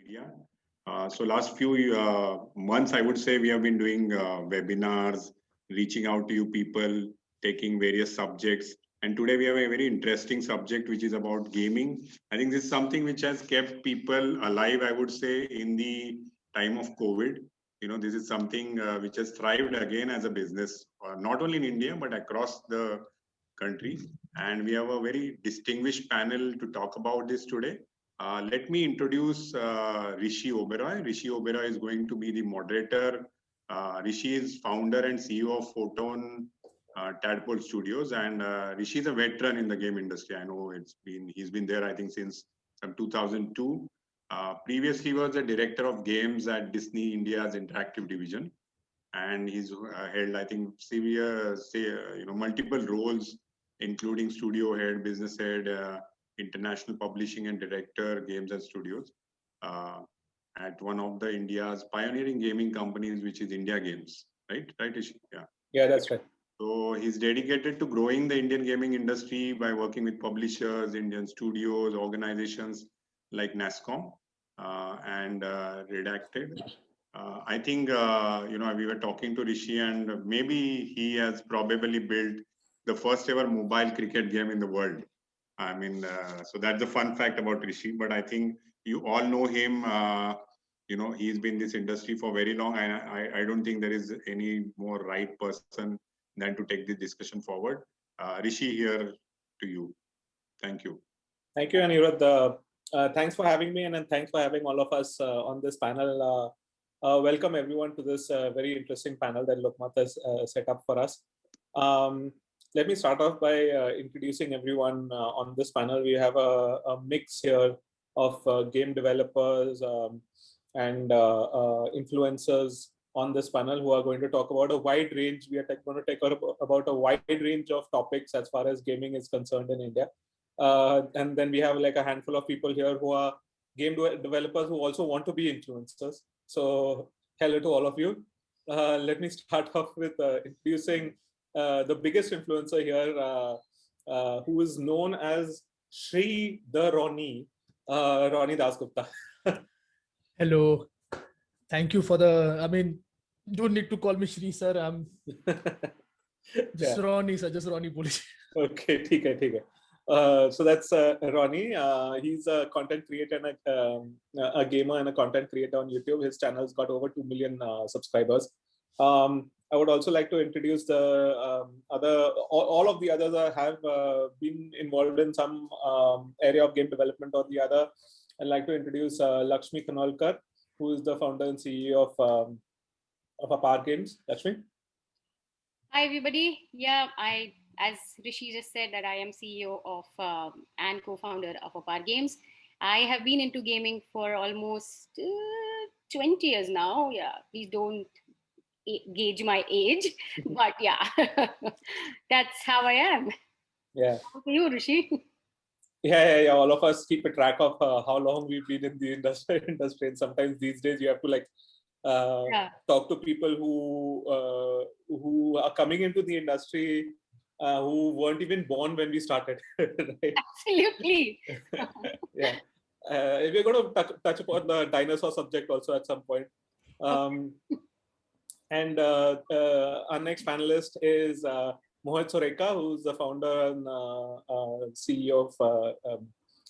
media. So last few months, I would say we have been doing webinars, reaching out to you people, taking various subjects. And today we have a very interesting subject, which is about gaming. I think this is something which has kept people alive, I would say, in the time of COVID. This is something which has thrived again as a business, not only in India, but across the country. And we have a very distinguished panel to talk about this today. Let me introduce Hrishi Oberoi. Hrishi Oberoi is going to be the moderator. Hrishi is founder and CEO of Photon Tadpole Studios, and Hrishi is a veteran in the game industry. I know he's been there, I think, since 2002. Previously, he was the director of games at Disney India's interactive division, and he's held, I think, multiple roles, including studio head, business head, international publishing and director, games and studios, at one of the India's pioneering gaming companies, which is India Games, right? Right, Hrishi? Yeah, that's right. So he's dedicated to growing the Indian gaming industry by working with publishers, Indian studios, organizations like NASCOM and Redacted. I think, we were talking to Hrishi, and maybe he has probably built the first ever mobile cricket game in the world. I mean, so that's a fun fact about Hrishi, but I think you all know him. He's been in this industry for very long, and I don't think there is any more right person than to take this discussion forward. Hrishi, here to you. Thank you. Thank you, Anirudh. Thanks for having me, and thanks for having all of us on this panel. Welcome everyone to this very interesting panel that Lokmat has set up for us. Let me start off by introducing everyone on this panel. We have a mix here of game developers and influencers on this panel who are going to talk about a wide range. We are going to take about a wide range of topics as far as gaming is concerned in India. And then we have like a handful of people here who are game developers who also want to be influencers. So hello to all of you. Let me start off with introducing the biggest influencer here, who is known as TheRawKnee, Ronnie Dasgupta. Hello. Thank you for don't need to call me Shri sir. I'm just Ronnie sir, just Ronnie Polish. Okay, okay. So that's Ronnie. He's a content creator and a gamer and a content creator on YouTube. His channel's got over 2 million subscribers. I would also like to introduce the all of the others have been involved in some area of game development or the other. I'd like to introduce Laxmi Khanolkar, who is the founder and CEO of Apar Games. Laxmi? Hi, everybody. Yeah, as Hrishi just said, that I am CEO of and co-founder of Apar Games. I have been into gaming for almost 20 years now. Yeah, please don't gauge my age, but yeah, that's how I am. Yeah. How are you, Hrishi? Yeah. All of us keep a track of how long we've been in the industry. And sometimes these days you have to talk to people who are coming into the industry who weren't even born when we started. Right? Absolutely. Yeah. We're going to touch upon the dinosaur subject also at some point. And our next panelist is Mohit Sureka, who's the founder and CEO of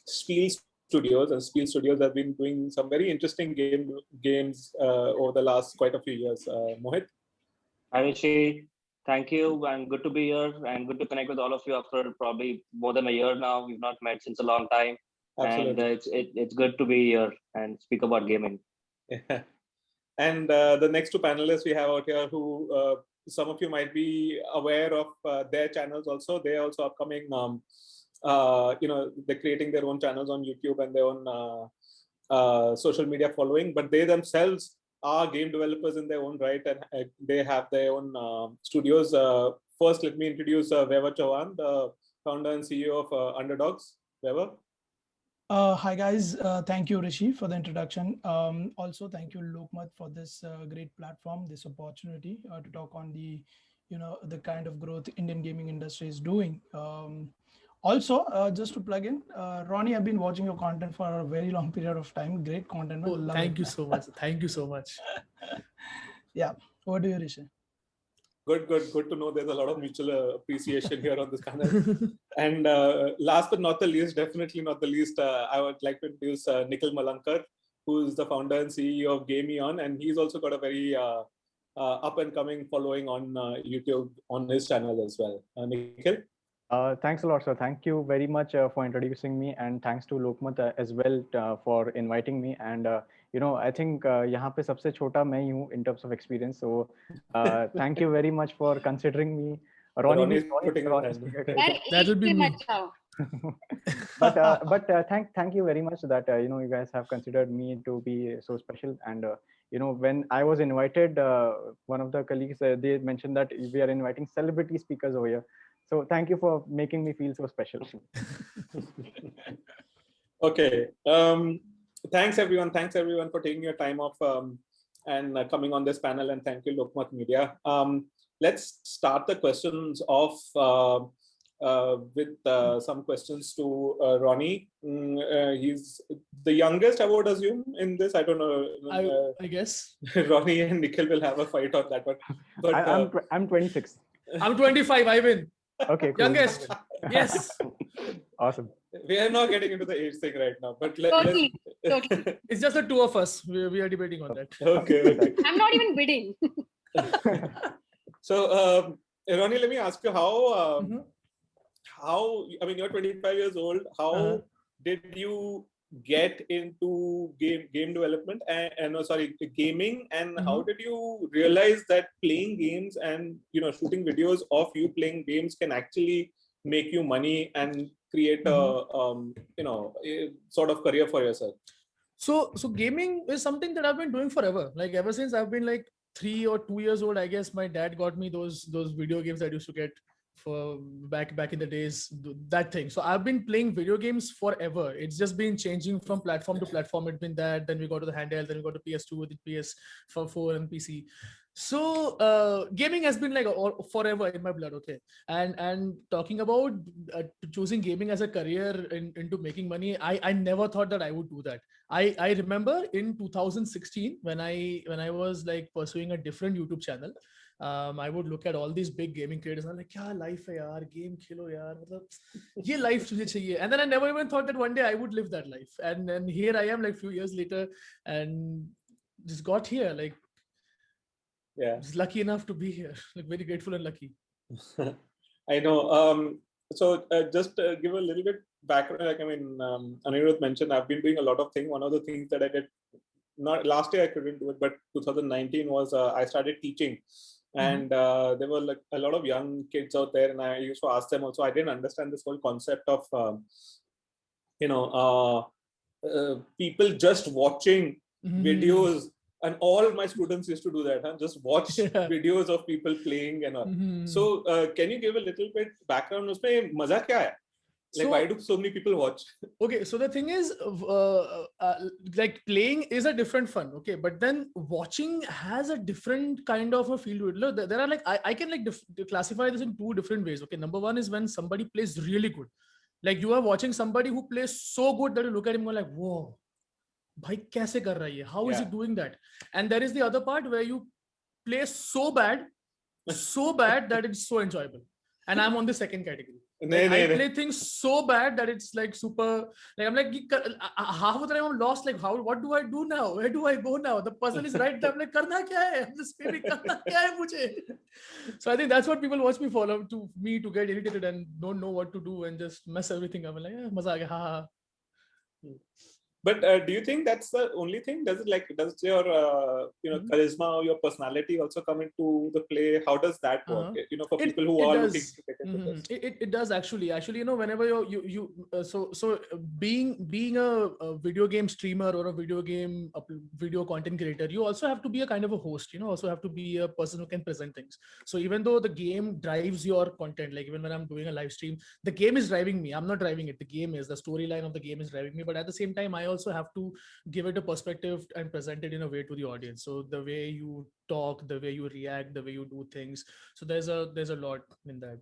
Spiel Studios. And Spiel Studios have been doing some very interesting games over the last quite a few years. Mohit? Hi, Hrishi. Thank you, and good to be here, and good to connect with all of you after probably more than a year now. We've not met since a long time. Absolutely. And it's good to be here and speak about gaming. Yeah. And the next two panelists we have out here, who some of you might be aware of their channels also. They're also upcoming. They're creating their own channels on YouTube and their own social media following, but they themselves are game developers in their own right, and they have their own studios. First, let me introduce Vaibhav Chavan, the founder and CEO of Underdogs. Vaibhav? Hi guys, thank you Hrishi for the introduction. Also thank you Lokmat for this great platform, this opportunity to talk on the kind of growth Indian gaming industry is doing. Also, just to plug in, Ronnie, I've been watching your content for a very long period of time. Great content. Oh, thank you so much. Thank you so much. Yeah. Over to you, Hrishi. Good to know there's a lot of mutual appreciation here on this panel. And last but not the least, definitely not the least, I would like to introduce Nikhil Malankar, who is the founder and CEO of GameOn, and he's also got a very up and coming following on YouTube on his channel as well. Nikhil? Thanks a lot, sir. Thank you very much for introducing me, and thanks to Lokmat as well for inviting me. And I think यहाँ पे सबसे छोटा मैं ही हूँ in terms of experience. So thank you very much for considering me. Ronnie, that will be me. but thank you very much that you guys have considered me to be so special. And when I was invited, one of the colleagues they mentioned that we are inviting celebrity speakers over here. So thank you for making me feel so special. Okay. Thanks everyone for taking your time off and coming on this panel, and thank you Lokmat Media. Let's start the questions off with some questions to Ronnie. He's the youngest, I would assume, in this. I don't know. I guess. Ronnie and Nikhil will have a fight on that one. But I'm 26. I'm 25. I win. Okay, cool. Youngest. Yes. Awesome. We are not getting into the age thing right now, but Totally. It's just the two of us. We are debating on that. Okay. I'm not even bidding. So, Ronnie, let me ask you how. I mean, you're 25 years old. How did you get into game development and gaming, and how did you realize that playing games and shooting videos of you playing games can actually make you money and create a a sort of career for yourself? So gaming is something that I've been doing forever. Like ever since I've been like 3 or 2 years old, I guess my dad got me those video games that I used to get for back in the days, that thing. So I've been playing video games forever. It's just been changing from platform to platform. It's been that, then we got to the handheld, then we got to PS2, the PS4 and PC. So gaming has been like forever in my blood. Okay. And talking about choosing gaming as a career into making money, I never thought that I would do that. I remember in 2016 when I was like pursuing a different YouTube channel, I would look at all these big gaming creators and I'm like, kya life hai yaar, game khelo yaar, ye life mujhe chahiye. And then I never even thought that one day I would live that life. And then here I am, like few years later, and just got here, like, yeah, just lucky enough to be here, like very grateful and lucky. I know. So just give a little bit background. Like, I mean, Anirudh mentioned I've been doing a lot of things. One of the things that I did, not last year I couldn't do it, but 2019 was I started teaching. And there were like a lot of young kids out there, and I used to ask them also. I didn't understand this whole concept of people just watching videos, and all my students used to do that, just watch videos of people playing and all. So can you give a little bit background? Usme maza kya hai? Like, why do so many people watch? Okay, so the thing is, like playing is a different fun, okay, but then watching has a different kind of a feel to it. Look, there are like I can like classify this in two different ways. Okay, number one is when somebody plays really good, like you are watching somebody who plays so good that you look at him and go like, whoa, bhai kaise kar raha hai? How is he doing that? And there is the other part where you play so bad that it's so enjoyable. And I'm on the second category. Like, I play things so bad that it's like super. Like I'm like half of the time I'm lost. Like what do I do now? Where do I go now? The puzzle is right there. I'm like karna kya hai? I'm just screaming karna kya hai mujhe? So I think that's what people watch me follow to get irritated and don't know what to do and just mess everything up. I'm like maza aa gaya, ha. But do you think that's the only thing? Does your charisma or your personality also come into the play? How does that work? For people who are looking to get into this. It does actually. Whenever so being a video game streamer or a video content creator, you also have to be a kind of a host. Also have to be a person who can present things. So even though the game drives your content, like even when I'm doing a live stream, the game is driving me. I'm not driving it. The game is, the storyline of the game is driving me. But at the same time, I also have to give it a perspective and present it in a way to the audience. So the way you talk, the way you react, the way you do things. So there's a lot in that.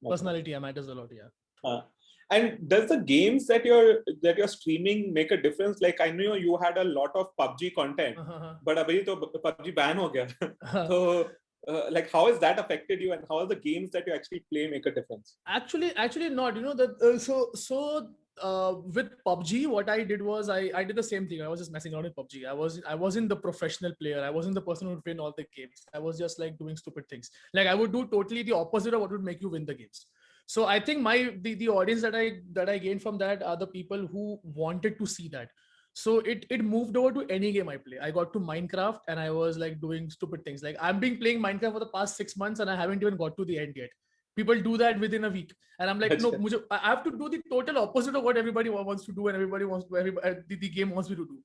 Personality matters a lot, yeah. And does the games that you're streaming make a difference? Like I know you had a lot of PUBG content, but abhi to PUBG ban ho gaya. So like how has that affected you, and how are the games that you actually play make a difference? Actually not. You know that with PUBG, what I did was I did the same thing. I was just messing around with PUBG. I wasn't the professional player. I wasn't the person who would win all the games. I was just like doing stupid things. Like I would do totally the opposite of what would make you win the games. So I think the audience that I gained from that are the people who wanted to see that. So it moved over to any game I play. I got to Minecraft and I was like doing stupid things. Like I've been playing Minecraft for the past 6 months and I haven't even got to the end yet. People do that within a week, and I'm like, no, I have to do the total opposite of what everybody wants to do, and everybody wants to, the game wants me to do.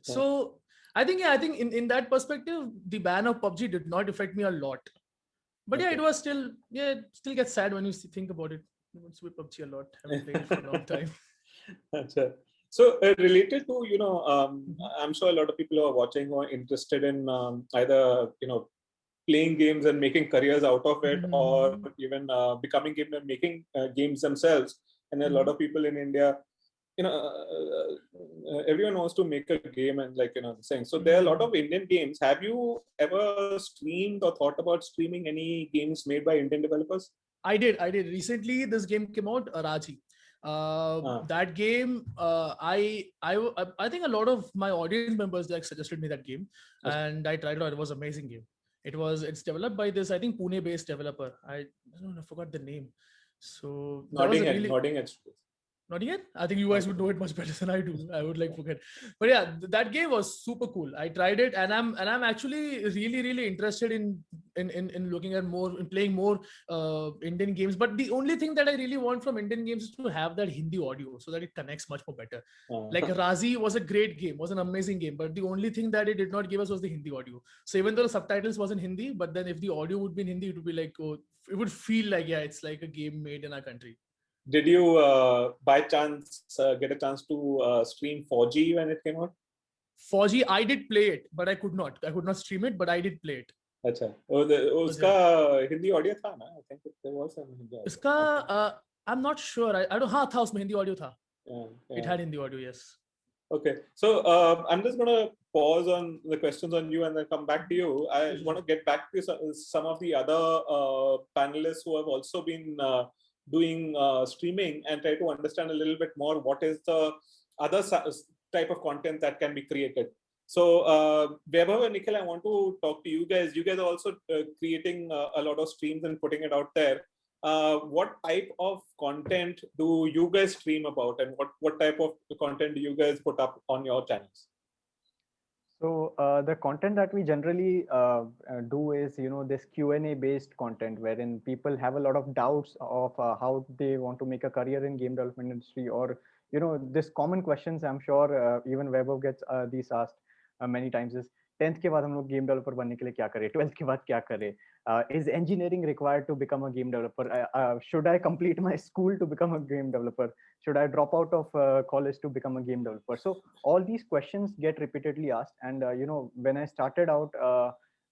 So I think in that perspective, the ban of PUBG did not affect me a lot. But yeah, it was still it still gets sad when you think about it. It's with PUBG a lot. I've played it for a long time. So related to I'm sure a lot of people who are watching who are interested in either playing games and making careers out of it, or even becoming game and making games themselves. And a lot of people in India, everyone wants to make a game and saying. So there are a lot of Indian games. Have you ever streamed or thought about streaming any games made by Indian developers? I did. Recently, this game came out, Raji. That game, I think a lot of my audience members suggested me that game, and I tried it out. It was an amazing game. It's developed by this, I think, Pune-based developer. I forgot the name. So Nodding Head. Not yet. I think you guys would know it much better than I do. I would forget. But yeah, that game was super cool. I tried it, and I'm actually really interested in looking at more, in playing more Indian games. But the only thing that I really want from Indian games is to have that Hindi audio so that it connects much more better. Like Razi was a great game, was an amazing game, but the only thing that it did not give us was the Hindi audio. So even though the subtitles was in Hindi, but then if the audio would be in Hindi, it would be like, it would feel like it's like a game made in our country. Did you by chance get a chance to stream 4G when it came out? 4G, I did play it, but I could not stream it, but I did play it. अच्छा, उसका Hindi audio था ना? I think there was some Hindi audio. इसका I'm not sure. I don't. हाँ था, उसमें Hindi audio था. It had Hindi audio, yes. Okay, so I'm just gonna pause on the questions on you and then come back to you. I want to get back to some of the other panelists who have also been doing streaming and try to understand a little bit more what is the other type of content that can be created. So Vaibhav and Nikhil, I want to talk to you guys. You guys are also creating a lot of streams and putting it out there. What type of content do you guys stream about, and what type of content do you guys put up on your channels? So the content that we generally do is, this Q&A based content wherein people have a lot of doubts of how they want to make a career in game development industry, or, this common questions. I'm sure even Vaibhav gets these asked many times is 10th के बाद हम लोग game developer बनने के लिए क्या करें, 12th के बाद क्या करें, is engineering required to become a game developer, should I complete my school to become a game developer, should I drop out of college to become a game developer? So all these questions get repeatedly asked, and when I started out,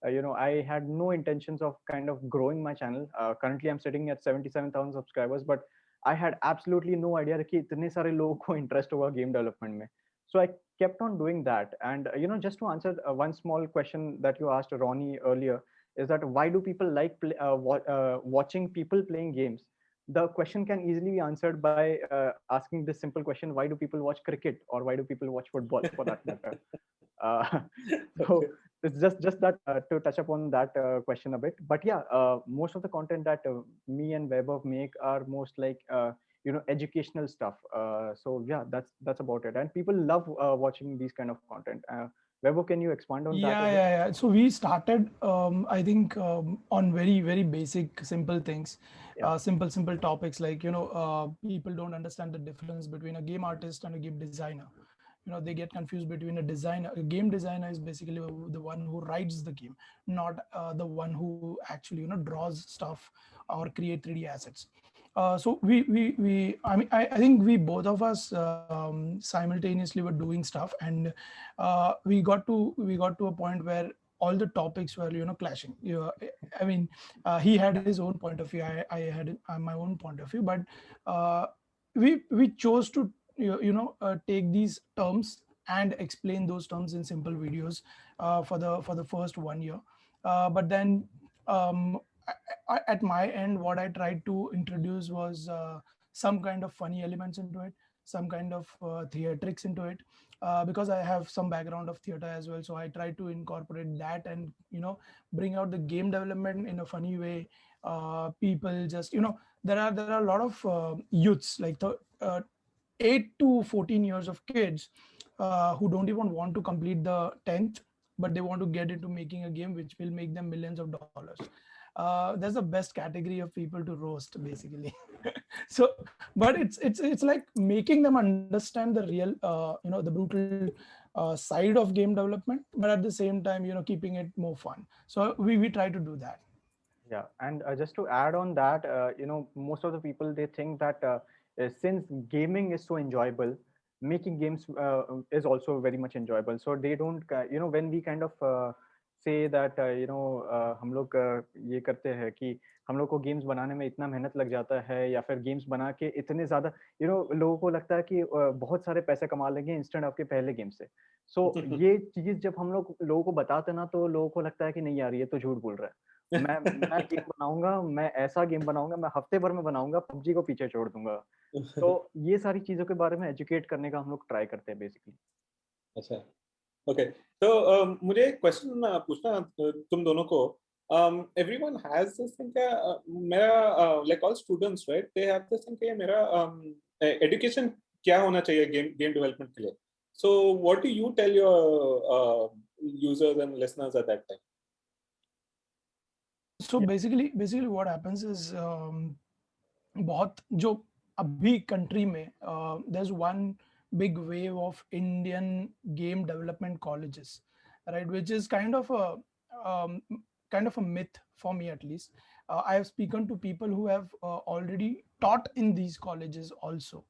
I had no intentions of kind of growing my channel. Currently I'm sitting at 77,000 subscribers, but I had absolutely no idea कि इतने सारे लोगों को interest होगा game development में. So I kept on doing that. And, just to answer one small question that you asked Ronnie earlier, is that why do people like watching people playing games? The question can easily be answered by asking this simple question: why do people watch cricket, or why do people watch football, for that matter? So it's just that to touch upon that question a bit. But yeah, most of the content that me and Vaibhav make are most like educational stuff. So yeah, that's about it, and people love watching these kind of content. Vaibhav, can you expand on that? Yeah. So we started, I think, on very, very basic, simple things, simple topics like, people don't understand the difference between a game artist and a game designer. They get confused between a designer. A game designer is basically the one who writes the game, not the one who actually, draws stuff or create 3D assets. So I think we both of us simultaneously were doing stuff, and we got to a point where all the topics were clashing. I mean, he had his own point of view, I had my own point of view, but we chose to take these terms and explain those terms in simple videos for the first 1 year. But then at my end, what I tried to introduce was some kind of funny elements into it, some kind of theatrics into it, because I have some background of theater as well. So I tried to incorporate that and bring out the game development in a funny way. People just there are a lot of youths like 8 to 14 years of kids who don't even want to complete the 10th, but they want to get into making a game which will make them millions of dollars. That's the best category of people to roast, basically. So, but it's like making them understand the real, the brutal side of game development, but at the same time, keeping it more fun. So we try to do that. Yeah, and just to add on that, most of the people, they think that since gaming is so enjoyable, making games is also very much enjoyable. So they don't, when we kind of say that, हम लोग ये करते हैं कि हम लोग को games बनाने में इतना मेहनत लग जाता है, या फिर गेम्स बना के इतने ज्यादा लोगों को लगता है कि बहुत सारे पैसे कमा लेंगे इंस्टेंट आपके पहले गेम से. सो ये चीज जब हम लोग लोगों को बताते ना, तो लोगों को लगता है कि नहीं यार, ये तो झूठ बोल रहा है. मैं गेम बनाऊंगा, मैं ऐसा गेम बनाऊंगा, मैं हफ्ते भर में बनाऊंगा, पबजी को पीछे छोड़ दूंगा. तो ये सारी चीजों के बारे में एजुकेट करने का हम लोग ट्राई करते हैं बेसिकली. अच्छा, ओके. तो मुझे एक क्वेश्चन पूछना तुम दोनों को. Everyone has this thing that मेरा like all students, right? They have this thing कि मेरा education क्या होना चाहिए game development के लिए. So what do you tell your users and listeners at that time? So basically what happens is बहुत जो अभी country में there's one big wave of Indian game development colleges, right? Which is kind of a myth for me, at least. I have spoken to people who have already taught in these colleges also.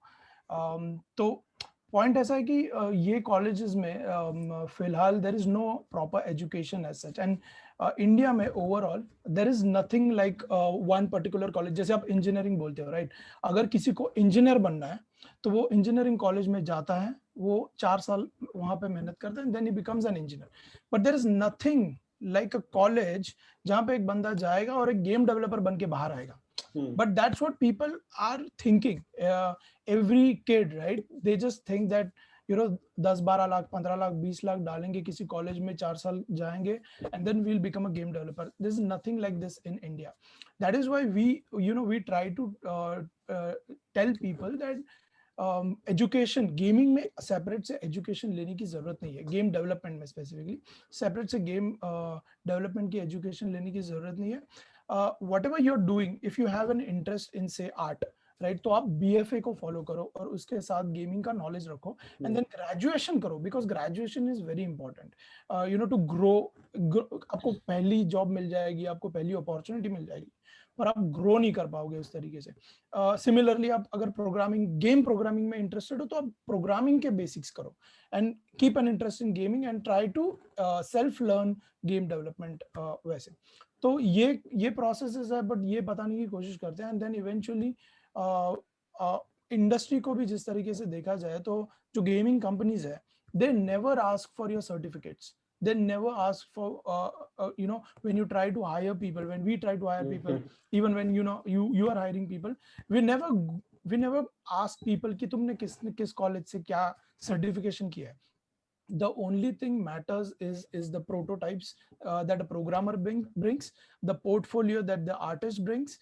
तो point ऐसा है कि ये colleges में फिलहाल there is no proper education as such. And India में overall there is nothing like one particular college. जैसे आप इंजीनियरिंग बोलते हो, राइट? अगर किसी को इंजीनियर बनना है तो वो इंजीनियरिंग कॉलेज में जाता है, वो 4 साल वहां पे मेहनत करता है, then he becomes an engineer. But there is nothing like a college जहां पे एक बंदा जाएगा और एक गेम डेवलपर बन के बाहर आएगा. But that's what people are thinking. Every kid, right? They just think that 10-12 lakh 15 lakh 20 lakh डालेंगे किसी कॉलेज में, 4 साल जाएंगे, and then we'll become a game developer. There's nothing like this in India. That is why we try to tell people that education gaming में separate से education लेने की जरूरत नहीं है. गेम डेवलपमेंट में स्पेसिफिकली सेपरेट से गेम डेवलपमेंट की एजुकेशन लेने की जरूरत नहीं है. whatever you're doing, if you have an interest in say art, right, तो आप BFA को फॉलो करो और उसके साथ गेमिंग का नॉलेज रखो, एंड देन ग्रेजुएशन करो, because graduation is very important to grow. आपको पहली जॉब मिल जाएगी, आपको पहली अपॉर्चुनिटी मिल जाएगी, पर आप ग्रो नहीं कर पाओगे उस तरीके से. सिमिलरली आप अगर गेम प्रोग्रामिंग में इंटरेस्टेड हो तो आप प्रोग्रामिंग के बेसिक्स करो and keep an interest in gaming and try to self learn game development. वैसे तो ये प्रोसेसेस है, बट ये बताने की कोशिश करते हैं. एंड देन इवेंचुअली इंडस्ट्री को भी जिस तरीके से देखा जाए तो जो गेमिंग कंपनीज है, they never ask for your certificates. They never ask for when you try to hire people, when we try to hire people, even when you are hiring people, we never ask people कि तुमने किस college से क्या certification किया है. The only thing matters is the prototypes that a programmer brings, the portfolio that the artist brings,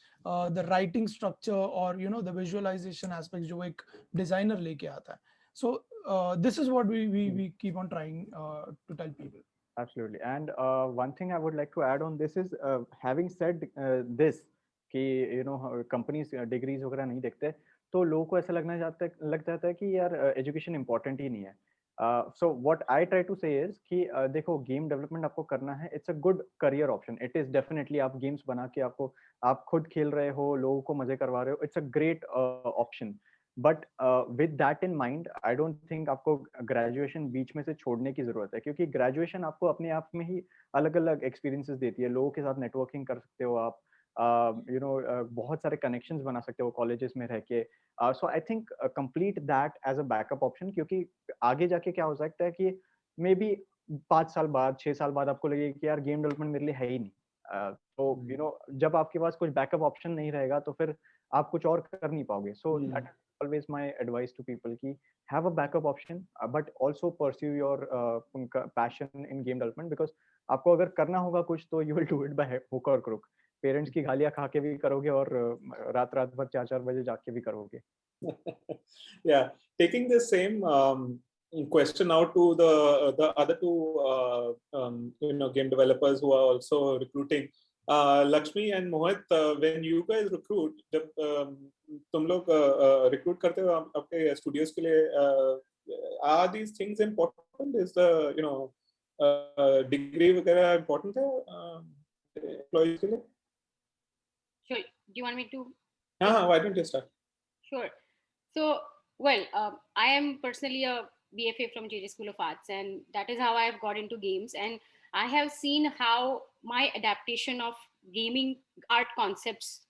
the writing structure, or the visualization aspects जो एक designer लेके आता है. So this is what we keep on trying to tell people. Absolutely. And one thing I would like to add on this is, having said this, कि companies degrees वगैरह नहीं देखते, तो लोगों को ऐसा लग जाता है कि यार एजुकेशन इंपॉर्टेंट ही नहीं है. So what I try to say is कि देखो, गेम डेवलपमेंट आपको करना है, it's a good career option. It is definitely, आप गेम्स बना के आप खुद खेल रहे हो, लोगों को मजे करवा रहे हो, it's a great option. But with that in mind I don't think आपको ग्रेजुएशन बीच में से छोड़ने की जरूरत है, क्योंकि ग्रेजुएशन आपको अपने आप में ही अलग अलग एक्सपीरियंसेस देती है. लोगों के साथ नेटवर्किंग कर सकते हो आप, बहुत सारे कनेक्शंस बना सकते हो कॉलेजेस में रह के. So I think complete that as a backup option, क्योंकि आगे जाके क्या हो सकता है कि मे बी 5 साल बाद 6 साल बाद आपको लगे कि यार गेम डेवलपमेंट मेरे लिए है ही नहीं. तो जब आपके पास कुछ बैकअप ऑप्शन नहीं रहेगा तो फिर आप कुछ और कर नहीं पाओगे. So that always my advice to people ki have a backup option, but also pursue your passion in game development, because आपको अगर करना होगा कुछ तो you will do it by hook or crook. Parents की गालियां खा के भी करोगे और रात रात भर 4-4 बजे जाग के भी करोगे. Yeah, taking the same question out to the other two game developers who are also recruiting. Laxmi and Mohit, when you guys recruit, जब तुम लोग recruit करते हो आपके studios के लिए, are these things important? Is the degree वगैरह important है employees के लिए? Sure. Do you want me to? Why don't you start? Sure. So, well, I am personally a BFA from JJ School of Arts, and that is how I have got into games. And I have seen how my adaptation of gaming art concepts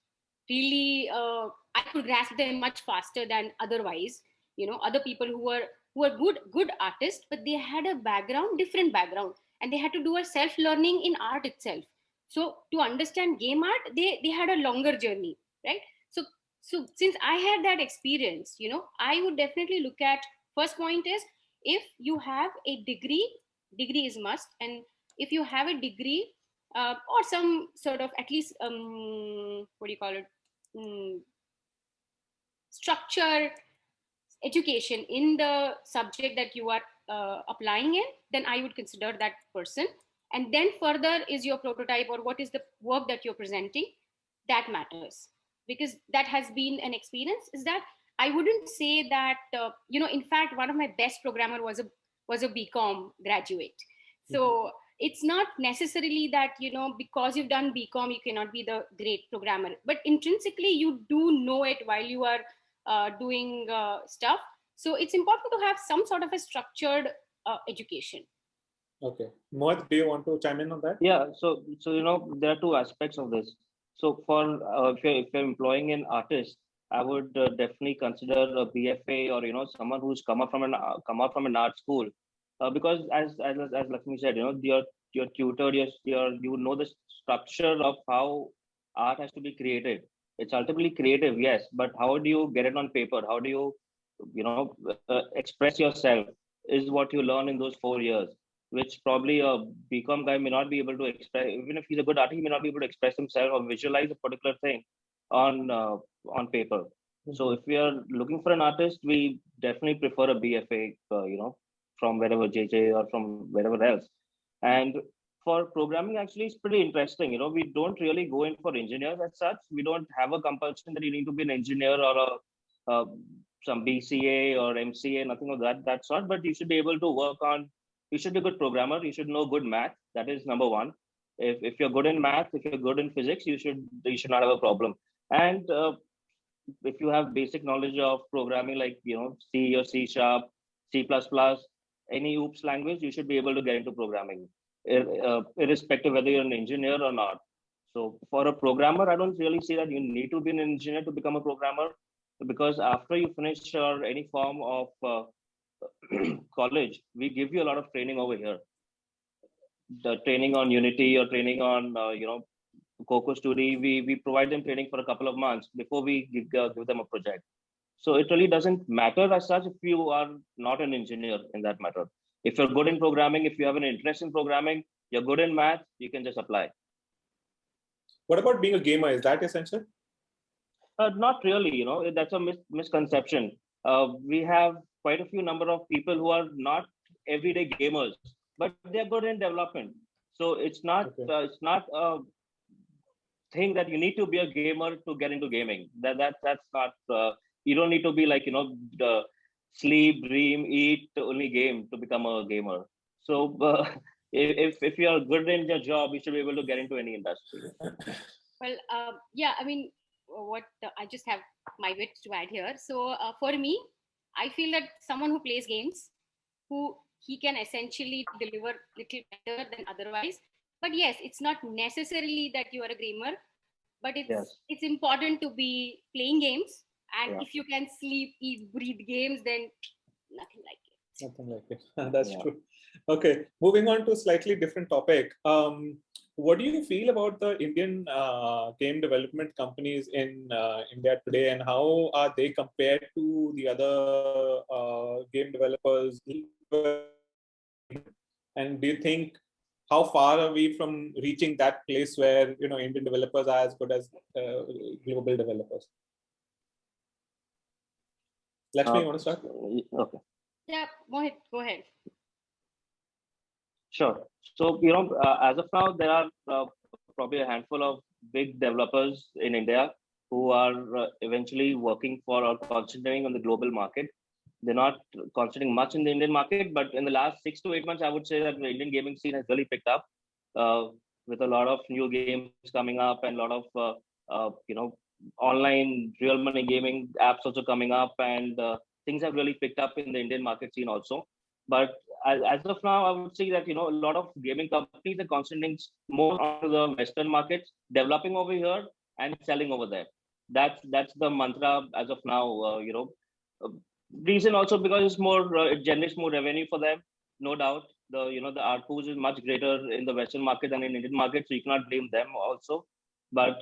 really, I could grasp them much faster than otherwise. Other people who were good artists, but they had a different background, and they had to do a self-learning in art itself. So to understand game art, they had a longer journey, right? So since I had that experience, I would definitely look at, first point is, if you have a degree is must. And if you have a degree or some sort of, at least what do you call it, structure education in the subject that you are applying in, then I would consider that person. And then further is your prototype, or what is the work that you're presenting, that matters. Because that has been an experience, is that I wouldn't say that in fact, one of my best programmer was a BCom graduate. So it's not necessarily that because you've done BCom you cannot be the great programmer, but intrinsically you do know it while you are doing stuff. So it's important to have some sort of a structured education. Okay, Mohit, do you want to chime in on that? Yeah, so there are two aspects of this. So for if you're employing an artist, I would definitely consider a BFA, or someone who's come up from an art school, because as Laxmi said, your tutor, you know the structure of how art has to be created. It's ultimately creative, yes, but how do you get it on paper? How do you express yourself? Is what you learn in those 4 years, which probably a BCom guy may not be able to express. Even if he's a good artist, he may not be able to express himself or visualize a particular thing on paper. So if we are looking for an artist, we definitely prefer a BFA, from wherever, JJ or from wherever else. And for programming, actually, it's pretty interesting. We don't really go in for engineers as such. We don't have a compulsion that you need to be an engineer or some BCA or MCA, nothing of that sort. But you should be able to work on. You should be a good programmer. You should know good math. That is number one. If you're good in math, if you're good in physics, you should not have a problem. And if you have basic knowledge of programming, like C or C#, C++, any OOPS language, you should be able to get into programming, irrespective whether you're an engineer or not. So for a programmer, I don't really see that you need to be an engineer to become a programmer, because after you finish any form of college, we give you a lot of training over here. The training on Unity or training on Coco Studio, we provide them training for a couple of months before we give them a project. So it really doesn't matter as such if you are not an engineer in that matter. If you're good in programming, if you have an interest in programming, you're good in math, you can just apply. What about being a gamer? Is that essential? Not really. That's a misconception. We have quite a few number of people who are not everyday gamers, but they're good in development. So it's not it's not a thing that you need to be a gamer to get into gaming. That's not. You don't need to be like the sleep, dream, eat only game to become a gamer. So if you are good in your job, you should be able to get into any industry. Well, yeah, I mean, I just have my bit to add here. So for me, I feel that someone who plays games, who he can essentially deliver little better than otherwise. But yes, it's not necessarily that you are a gamer, but it's important to be playing games. And if you can sleep, eat, breathe games, then nothing like it. Nothing like it. That's true. Okay, moving on to a slightly different topic. What do you feel about the Indian game development companies in India today, and how are they compared to the other game developers? And do you think, how far are we from reaching that place where Indian developers are as good as global developers? Laxmi, you want to start? Okay. Yeah, Mohit, go ahead. Sure. So, as of now, there are probably a handful of big developers in India who are eventually working for or concentrating on the global market. They're not concentrating much in the Indian market, but in the last 6 to 8 months, I would say that the Indian gaming scene has really picked up with a lot of new games coming up and a lot of, online real money gaming apps also coming up, and things have really picked up in the Indian market scene also. But as of now, I would say that, a lot of gaming companies are concentrating more on the Western markets, developing over here and selling over there. That's the mantra as of now. Reason also because it's more, it generates more revenue for them, no doubt. The ARPUs is much greater in the Western market than in Indian market, so you cannot blame them also. But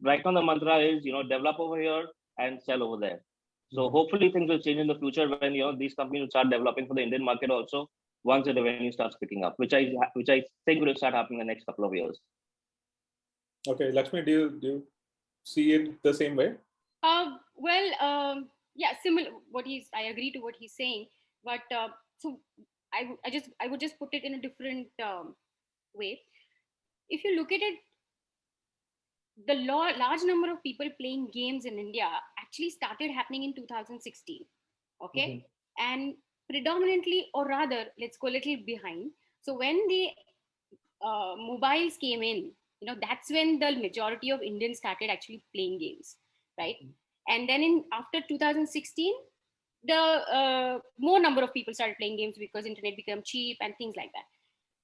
right now the mantra is, develop over here and sell over there. So hopefully things will change in the future when these companies will start developing for the Indian market also, once the revenue starts picking up, which I think will start happening in the next couple of years. Okay, Laxmi, do you see it the same way? Yeah, similar. I agree to what he's saying, but so I would just put it in a different way. If you look at it, the large number of people playing games in India actually started happening in 2016. Okay, and predominantly, or rather, let's go a little behind. So when the mobiles came in, that's when the majority of Indians started actually playing games, right? And then after 2016, the more number of people started playing games because internet became cheap and things like that.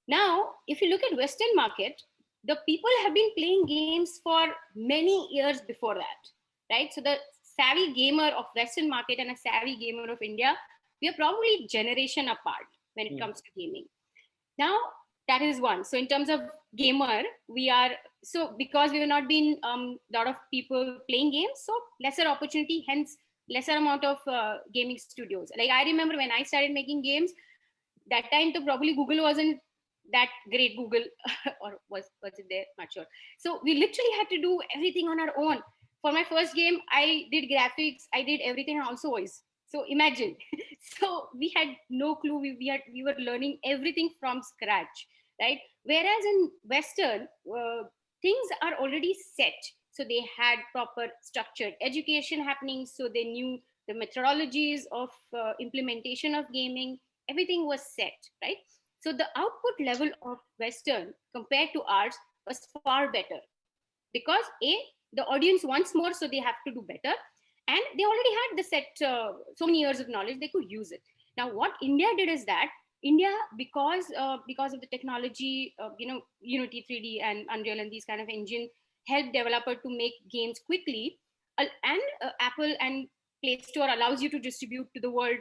Now, if you look at Western market, the people have been playing games for many years before that, right? So the savvy gamer of Western market and a savvy gamer of India, we are probably generation apart when it comes to gaming. Now, that is one. So in terms of gamer, because we have not been a lot of people playing games, so lesser opportunity, hence lesser amount of gaming studios. Like I remember when I started making games, that time to probably Google wasn't that great, Google, or was it there? Not sure. So we literally had to do everything on our own. For my first game, I did graphics, I did everything, and also voice. So imagine. So we had no clue. We were learning everything from scratch, right? Whereas in Western, things are already set. So they had proper structured education happening. So they knew the methodologies of implementation of gaming. Everything was set, right? So the output level of Western compared to ours was far better, because the audience wants more, so they have to do better, and they already had the set so many years of knowledge, they could use it. Now what India did is that India, because of the technology, Unity 3D and Unreal and these kind of engine help developer to make games quickly, and Apple and Play Store allows you to distribute to the world,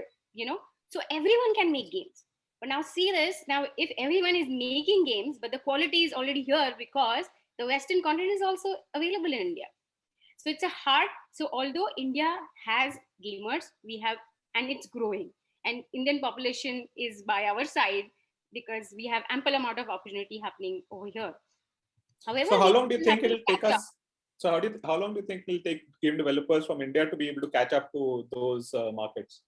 so everyone can make games. But now see this, now if everyone is making games, but the quality is already here because the Western content is also available in India. So it's so although India has gamers, we have, and it's growing, and Indian population is by our side because we have ample amount of opportunity happening over here. However, so how long do you think it'll take us? So how long do you think it'll take game developers from India to be able to catch up to those markets?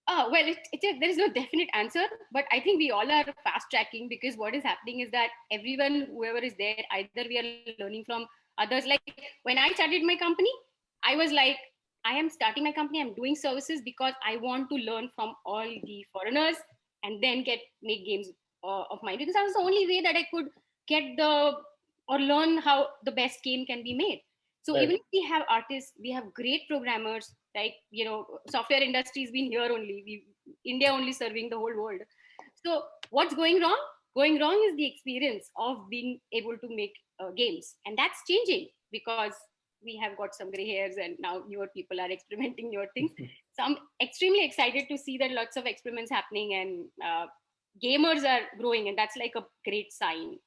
Well, there is no definite answer, but I think we all are fast tracking, because what is happening is that everyone, whoever is there, either we are learning from others. Like when I started my company, I was like, I am starting my company, I'm doing services because I want to learn from all the foreigners and then make games of mine, because that was the only way that I could learn how the best game can be made. So Right. even if we have artists, we have great programmers, like, software industry's been here only, India only serving the whole world. So what's going wrong? Going wrong is the experience of being able to make games, and that's changing because we have got some gray hairs, and now newer people are experimenting newer things. So I'm extremely excited to see that lots of experiments happening, and gamers are growing, and that's like a great sign.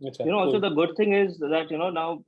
Also the good thing is that now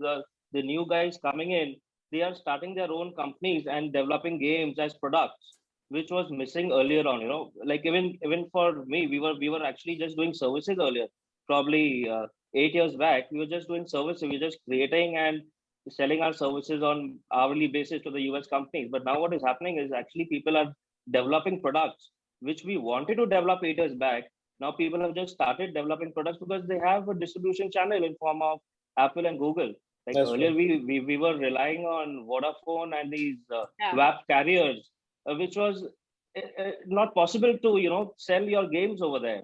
the new guys coming in, they are starting their own companies and developing games as products, which was missing earlier on. Like even for me, we were actually just doing services earlier. Probably 8 years back, we were just doing services. We were just creating and selling our services on hourly basis to the US companies. But now what is happening is actually people are developing products which we wanted to develop 8 years back. Now people have just started developing products because they have a distribution channel in form of Apple and Google. Like That's earlier, right. we were relying on Vodafone and these Yeah. WAP carriers, which was not possible to sell your games over there.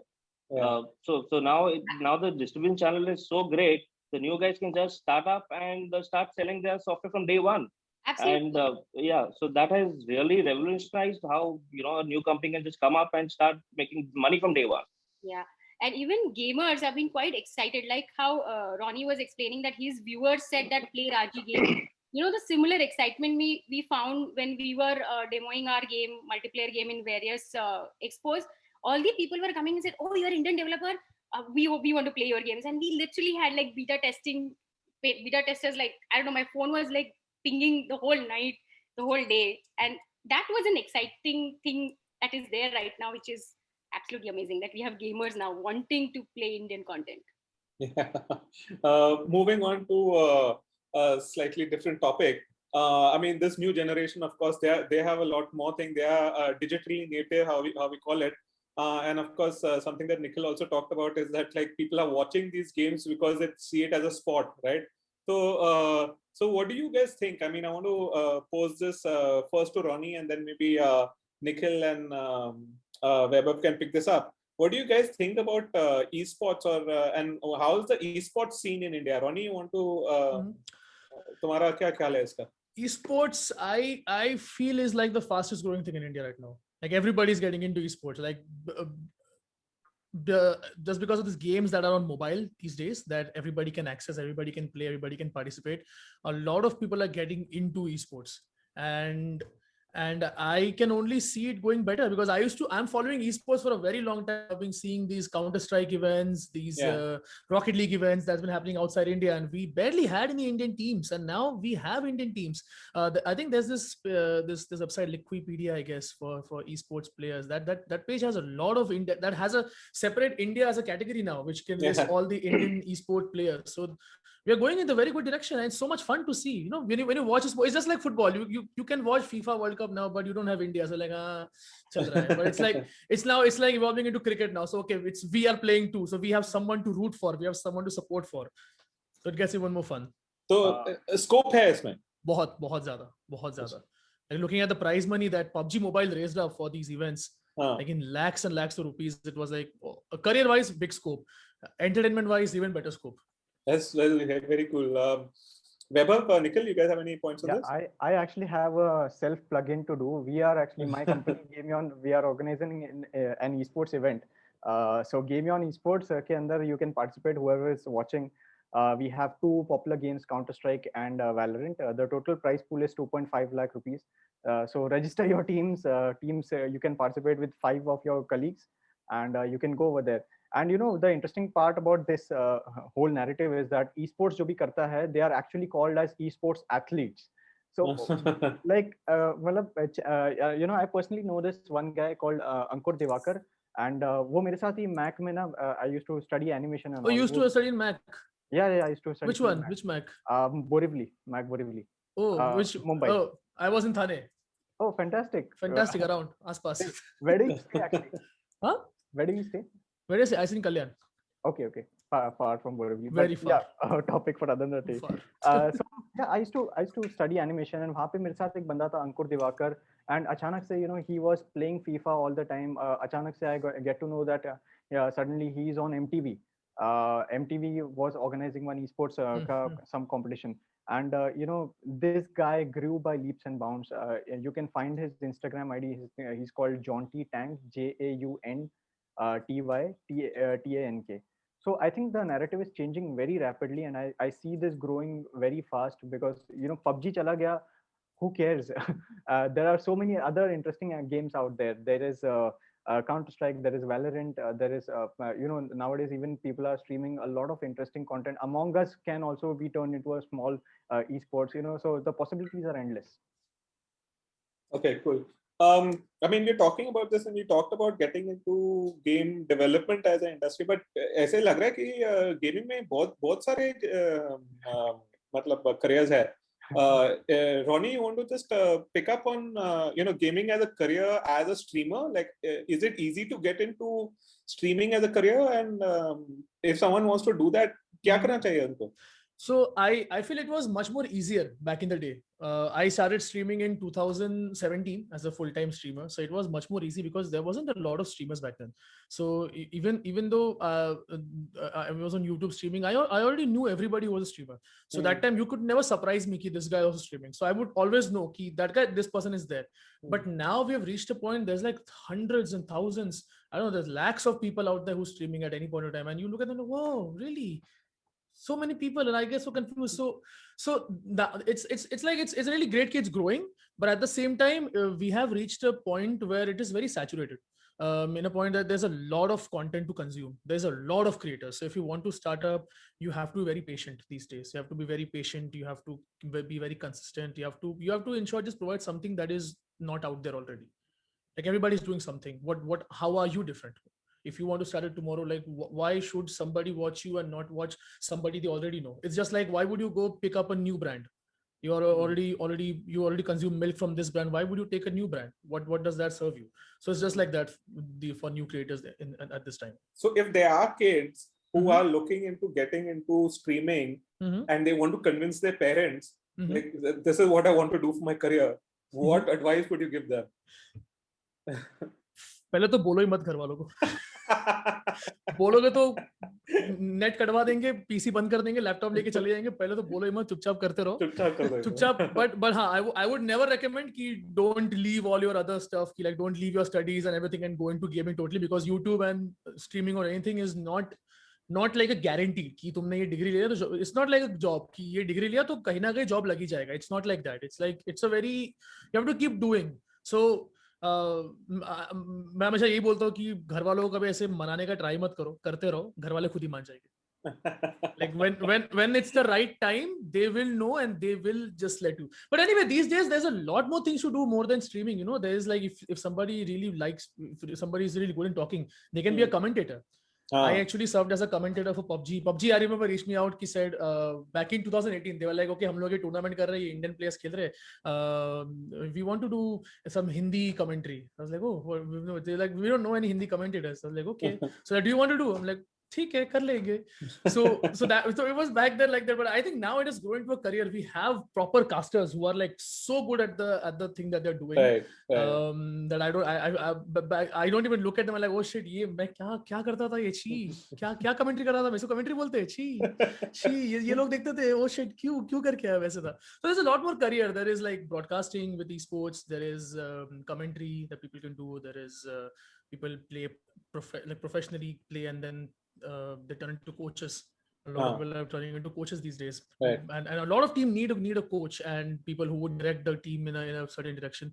Yeah. So now the distribution channel is so great. The new guys can just start up and start selling their software from day one. Absolutely. And so that has really revolutionized how a new company can just come up and start making money from day one. Yeah. And even gamers have been quite excited, like how Ronnie was explaining that his viewers said that play Raji game. The similar excitement we found when we were demoing our game, multiplayer game in various expos. All the people were coming and said, "Oh, you're an Indian developer. We want to play your games." And we literally had like beta testers. Like, I don't know, my phone was like pinging the whole night, the whole day, and that was an exciting thing that is there right now, which is absolutely amazing that we have gamers now wanting to play Indian content. Yeah. Moving on to a slightly different topic. I mean, this new generation, of course, they have a lot more thing. They are digitally native, how we call it. And of course, something that Nikhil also talked about is that like people are watching these games because they see it as a sport, right? So, so what do you guys think? I mean, I want to pose this first to Ronnie, and then maybe Nikhil and Vaibhav can pick this up. What do you guys think about esports, or and how is the esports scene in India? Ronnie, you want to तुम्हारा क्या ख्याल है इसका? Esports, I feel is like the fastest growing thing in India right now. Like everybody's getting into esports. Like just because of these games that are on mobile these days that everybody can access, everybody can play, everybody can participate. A lot of people are getting into esports, and I can only see it going better because I'm following esports for a very long time. I've been seeing these Counter-Strike events, these Rocket League events that's been happening outside India, and we barely had any Indian teams, and now we have Indian teams. I think there's this website Liquipedia, I guess, for esports players. That page has a lot of India, that has a separate India as a category now, which can list all the Indian esport players. So we are going in the very good direction, and it's so much fun to see. When you watch sport, it's just like football. You can watch FIFA World Cup now, but you don't have India. So like, chal raha hai. But it's like it's like evolving into cricket now. So okay, we are playing too. So we have someone to root for. We have someone to support for. So it gets even more fun. So scope है इसमें. बहुत ज़्यादा. Like looking at the prize money that PUBG Mobile raised up for these events, like in lakhs and lakhs of rupees, it was like career-wise big scope, entertainment-wise even better scope. That's very cool. Vaibhav, Nikhil, you guys have any points on this? I actually have a self plug-in to do. We are actually, my company Gameon, we are organizing an esports event. So Gameon Esports ke andar you can participate, whoever is watching. We have two popular games, Counter-Strike and Valorant. The total prize pool is 2.5 lakh rupees. So register your teams. You can participate with 5 of your colleagues, and you can go over there. And the interesting part about this whole narrative is that esports jo bhi karta hai, they are actually called as esports athletes. So like I personally know this one guy called Ankur Devakar, and wo mere sath hi Mac mein na, I used to study animation. And you used to study in Mac? Yeah, I used to study. Which one? Mac. Which Mac? Borivali, Mac Borivali. Oh, which Mumbai? Oh, I was in Thane. Oh, fantastic! Around Aspas. Where do you stay actually? Huh? Where do you stay? Where is it? I stay in Kalyan. Okay. Far from Borivali. Very far. Yeah, topic for another day. So yeah, I used to study animation, and वहाँ पे मेरे साथ एक बंदा था अंकुर Diwakar, and अचानक से he was playing FIFA all the time. अचानक से I get to know that suddenly he is on MTV. MTV was organizing one esports some competition, And this guy grew by leaps and bounds. You can find his Instagram ID. He's called Jaunty Tank, JAUNTYTANK. So I think the narrative is changing very rapidly, and I see this growing very fast because PUBG chala gaya. Who cares? There are so many other interesting games out there. There is Counter-Strike, there is Valorant, there is nowadays even people are streaming a lot of interesting content. Among Us can also be turned into a small esports, so the possibilities are endless. Okay, cool. I mean, we're talking about this and we talked about getting into game development as an industry, but ऐसे लग रहा है कि gaming में बहुत सारे मतलब careers है. Ronnie, you want to just pick up on gaming as a career as a streamer? Like, is it easy to get into streaming as a career? And if someone wants to do that, क्या करना चाहिए उनको? So I feel it was much more easier back in the day. I started streaming in 2017 as a full-time streamer. So it was much more easy because there wasn't a lot of streamers back then. So even though I was on YouTube streaming, I already knew everybody was a streamer. So that time you could never surprise me that this guy was streaming. So I would always know that guy, this person is there. But now we have reached a point, there's like hundreds and thousands, I don't know, there's lakhs of people out there who's streaming at any point of time. And you look at them and whoa, really? So many people, and I get so confused. So it's like it's a really great kids growing, but at the same time we have reached a point where it is very saturated. In a point that there's a lot of content to consume. There's a lot of creators. So if you want to start up, you have to be very patient these days. You have to be very patient. You have to be very consistent. You have to ensure just provide something that is not out there already. Like everybody's doing something. How are you different? If you want to start it tomorrow, like why should somebody watch you and not watch somebody they already know? It's just like, why would you go pick up a new brand? You already consume milk from this brand. Why would you take a new brand? What does that serve you? So it's just like that for new creators at this time. So if there are kids who are looking into getting into streaming and they want to convince their parents, like, this is what I want to do for my career, what advice would you give them? पहले तो बोलो ही मत घर वालों को. बोलोगे तो net कटवा देंगे, पीसी बंद कर देंगे, लैपटॉप लेके चले जाएंगे. पहले तो बोलो ही मत, चुपचाप करते रहो, चुपचाप. But हाँ, I would never recommend कि don't leave all your other stuff, कि like don't leave your studies and everything and go into gaming totally, because YouTube and streaming or anything is not like a guarantee कि तुमने ये degree लिया तो it's not like a job कि ये degree लिया तो कहीं ना कहीं जॉब लगी जाएगा. It's not like that. It's like it's a very, you have to keep doing. So मैं हमेशा यही बोलता हूँ कि घर वालों को कभी ऐसे मनाने का ट्राई मत करो, करते रहो, घर वाले खुद ही मान जाएंगे. Like when it's the right time, they will know and they will just let you. But anyway, these days there's a lot more things to do more than streaming. There is like, if somebody really likes, if somebody is really good in talking, they can be a commentator. I actually served as a commentator for PUBG. I remember reached me out. He said back in 2018, they were like, okay, हम लोग ये tournament कर रहे हैं, Indian players खेल रहे हैं. We want to do some Hindi commentary. I was like, oh, they're like, we don't know any Hindi commentators. I was like, okay. So do you want to do? I'm like, ठीक है, कर लेंगे. So it was back then like that. But I think now it is growing to a career. We have proper casters who are like so good at the thing that they're doing. Right. That I don't even look at them. I'm like, oh shit, ये मैं क्या करता था, ये छी क्या commentary कर रहा था, मैं इसको कमेंट्री बोलते हैं, छी ये लोग देखते थे, oh shit, क्यों करके आया वैसे था. So there's a lot more career. There is like broadcasting with esports. There is commentary that people can do. There is people play professionally play and then they turn into coaches. A lot of people are turning into coaches these days, and a lot of teams need a coach and people who would direct the team in a certain direction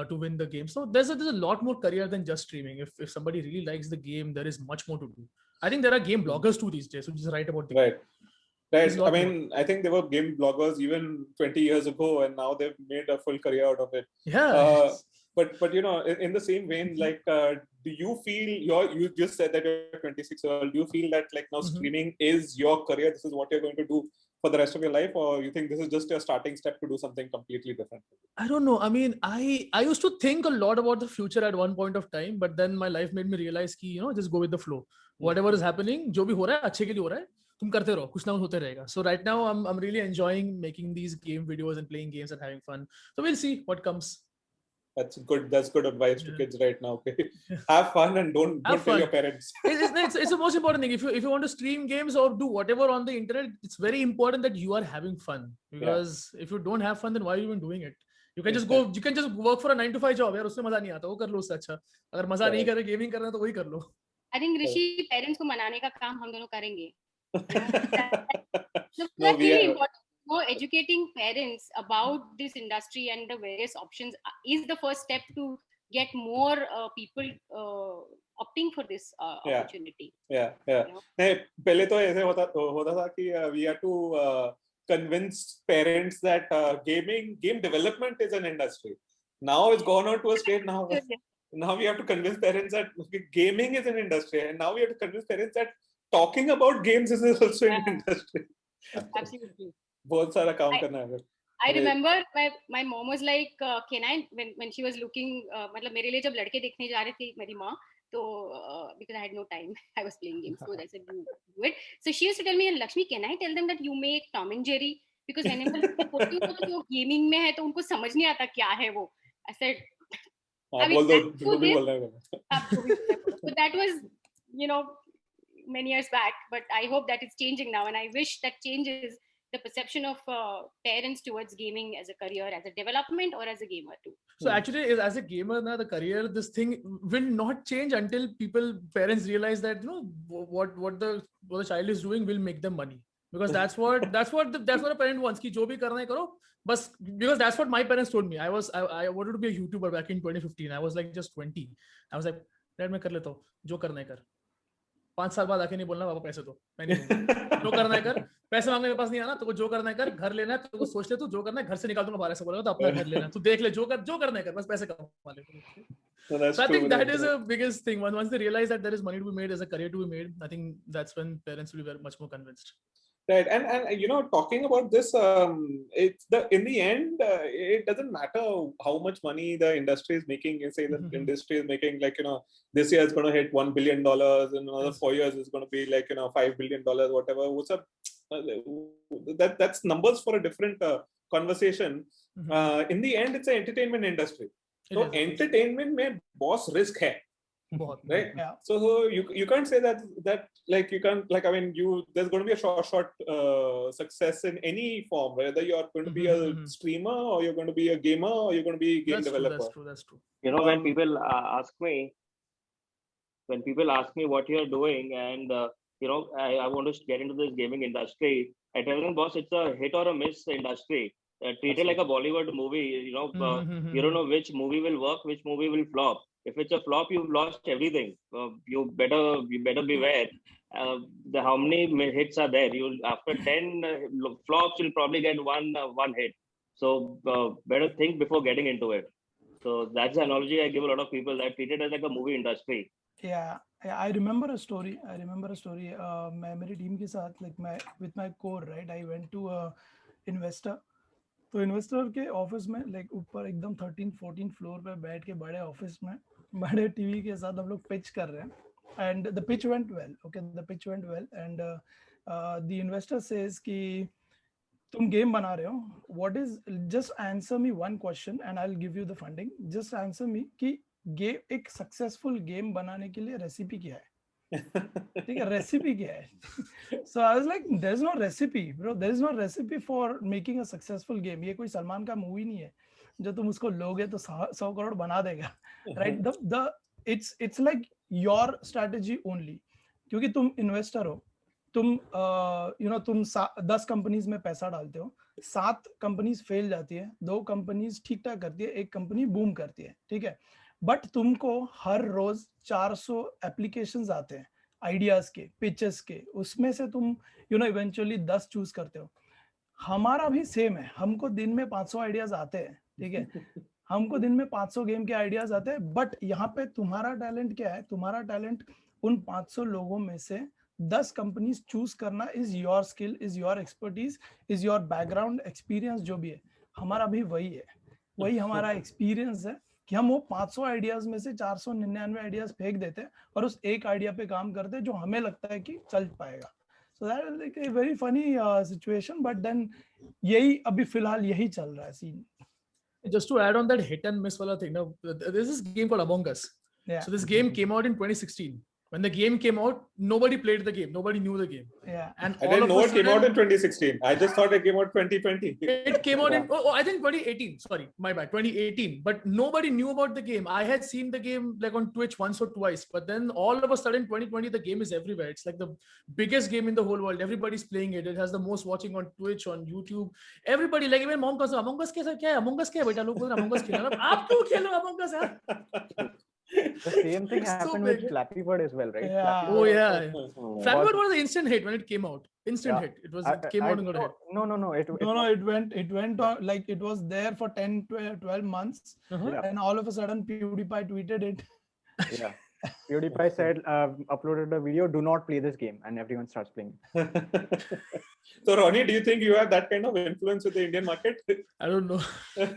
to win the game. So there's a lot more career than just streaming. If somebody really likes the game, there is much more to do. I think there are game bloggers too these days who just write about the game. Right. I mean, I think there were game bloggers even 20 years ago, and now they've made a full career out of it. Yeah. But in the same vein, like, do you feel you just said that you're 26 years old? Do you feel that like now streaming is your career? This is what you're going to do for the rest of your life, or you think this is just your starting step to do something completely different? I don't know. I mean, I used to think a lot about the future at one point of time, but then my life made me realize कि just go with the flow. Whatever is happening, जो भी हो रहा है अच्छे के लिए हो रहा है, तुम करते रहो, कुछ ना कुछ होते रहेगा. So right now I'm really enjoying making these game videos and playing games and having fun. So we'll see what comes. That's good. That's good advice to kids right now. Okay, have fun and don't tell your parents. It's the most important thing. If you want to stream games or do whatever on the internet, it's very important that you are having fun. Because if you don't have fun, then why are you even doing it? You can just go. You can just work for a 9 to 5 job. यार उसमें मजा नहीं आता. वो कर लो उससे अच्छा. अगर मजा नहीं करे गेमिंग करना तो वही कर लो. I think ऋषि parents को मनाने का काम हम दोनों करेंगे. So No, that's really important. Educating parents about this industry and the various options is the first step to get more people opting for this opportunity. Yeah. नहीं, पहले तो ऐसे होता था कि we had to convince parents that game development is an industry. Now it's gone on to a state now. Now we have to convince parents that gaming is an industry, and now we have to convince parents that talking about games is also an industry. Absolutely. बहुत सारा काम करना है. I remember my mom was like, can I, when she was looking, मतलब मेरे लिए जब लड़के देखने जा रहे थे मेरी माँ, तो because I had no time, I was playing games, so I said do it. So she used to tell me, Lakshmi, can I tell them that you make Tom and Jerry? Because whenever जो gaming में है तो उनको समझ नहीं आता क्या है वो. I said, बोल दो. So that was, many years back, but I hope that it's changing now, and I wish that changes the perception of parents towards gaming as a career, as a development, or as a gamer too. So actually, as a gamer now, the career, this thing will not change until parents realize that what the child is doing will make them money, because that's what a parent wants. कि जो भी करना है करो, बस, because that's what my parents told me. I wanted to be a YouTuber back in 2015. I was like just 20. I was like, Dad, मैं कर लेता हूँ, जो करना है कर. 5 साल बाद आके नहीं बोलना पापा पैसे दो, मैं नहीं दूंगा. जो करना है कर, पैसे मांगने मेरे पास नहीं आना, तो जो करना है कर, घर लेना है तो सोच ले, तू जो करना है घर से निकाल दूंगा बाहर, ऐसे बोलेगा तो अपना घर लेना, तू देख ले, जो करना है कर, बस पैसे कमा ले. So I think that is the biggest thing. Once they realize that there is money to be made, as a career to be made, I think that's when parents will be very much more convinced. Right, and talking about this, in the end, it doesn't matter how much money the industry is making. Say the industry is making this year it's going to hit $1 billion, in another 4 years it's going to be $5 billion, whatever. What's up? That's numbers for a different conversation. In the end, it's an entertainment industry. So entertainment में boss risk है. Right. Yeah. So you can't say that you can't there's going to be a short success in any form, whether you're going to be a streamer or you're going to be a gamer or you're going to be a game developer. That's true. When people ask me what you're doing, and I want to get into this gaming industry, I tell them, boss, it's a hit or a miss industry. Treat it like a Bollywood movie. You don't know which movie will work, which movie will flop. If it's a flop, you've lost everything. You better beware. How many hits are there? After 10 flops, you'll probably get one hit. So better think before getting into it. So that's the analogy I give a lot of people, that treat it as like a movie industry. Yeah, I remember a story. मेरी team के साथ, with my core, right? I went to a investor. तो investor के office में ऊपर एकदम 13-14 floor पे बैठ के बड़े ऑफिस में बड़े टीवी के साथ हम लोग पिच कर रहे हैं, and the pitch went well. And the investor says कि तुम गेम बना रहे हो, what is, just answer me one question and I will give you the funding. Just answer me कि एक सक्सेसफुल गेम बनाने के लिए रेसिपी क्या है. ठीक है, रेसिपी क्या है. So I was like, there is no recipe, bro. There is no recipe for making a successful game. ये कोई सलमान का मूवी नहीं है जो तुम उसको लोगे तो 100 करोड़ बना देगा, right? It's like your strategy only. क्योंकि तुम इन्वेस्टर हो, तुम तुम 10 कंपनीज में पैसा डालते हो, 7 कंपनीज फेल जाती है, 2 कंपनीज ठीक ठाक करती है, 1 कंपनी बूम करती है, ठीक है. बट तुमको हर रोज 400 एप्लीकेशंस आते हैं आइडियाज के, पिचेस के, उसमें से तुम इवेंचुअली 10 चूज करते हो. हमारा भी सेम है, हमको दिन में 500 आइडियाज आते हैं, ठीक है. हमको दिन में 500 गेम के आइडियाज आते हैं, बट यहाँ पे तुम्हारा टैलेंट क्या है? तुम्हारा टैलेंट उन 500 लोगों में से 10 कंपनीज चूज करना is your skill, is your expertise, is your background experience. जो भी है हमारा भी वही है, वही हमारा एक्सपीरियंस है कि हम वो 500 आइडियाज में से 499 आइडियाज फेंक देते हैं और उस एक आइडिया पे काम करते हैं जो हमें लगता है कि चल पाएगा. So that is like a very funny situation, but then यही अभी फिलहाल यही चल रहा है scene. Just to add on that hit and miss wala thing, now there's this game called Among Us. Yeah. So this game came out in 2016. When the game came out, nobody played the game. Nobody knew the game. Yeah. And I all didn't of know a it came out sudden, in 2016. I just thought it came out 2020. it came out in, I think 2018. Sorry, my bad, 2018. But nobody knew about the game. I had seen the game like on Twitch once or twice. But then all of a sudden, 2020, the game is everywhere. It's like the biggest game in the whole world. Everybody's playing it. It has the most watching on Twitch, on YouTube. Everybody, like even mom goes, Among Us kya hai? Among Us kya hai? Beta log bol Among Us khela. Aap kyun khelo Among Us yaar? The same thing It's so happened with big. Flappy Bird as well, right? Yeah. Oh yeah. was- Flappy Bird was an instant hit when it came out. Instant hit. It came out and got a hit. No. It went on, like it was there for 10, 12 months. Uh-huh. And all of a sudden PewDiePie tweeted it. Yeah. PewDiePie said, uploaded a video, do not play this game, and everyone starts playing. So Ronnie, do you think you have that kind of influence with the Indian market? I don't know.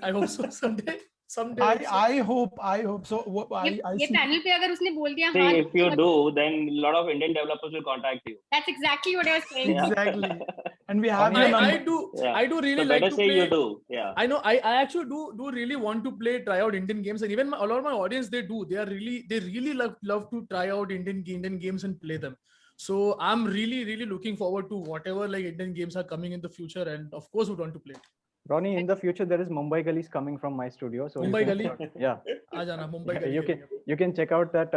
I hope so someday. I hope so. I ये see. panel पे अगर उसने बोल दिया See, हाँ, if you do, then a lot of Indian developers will contact you. that's exactly what I was saying. Yeah. Exactly. And we have I your number. I do really So like better to say play. you do. Yeah. I know. I actually do really want to try out Indian games, and even a lot of my audience they really love to try out Indian games and play them. So I'm really looking forward to whatever like Indian games are coming in the future, and of course would want to play. Ronnie, in the future, there is Mumbai Gullies coming from my studio. So Mumbai Gully? Yeah. Ajana, Mumbai Yeah, Gully. you can check out that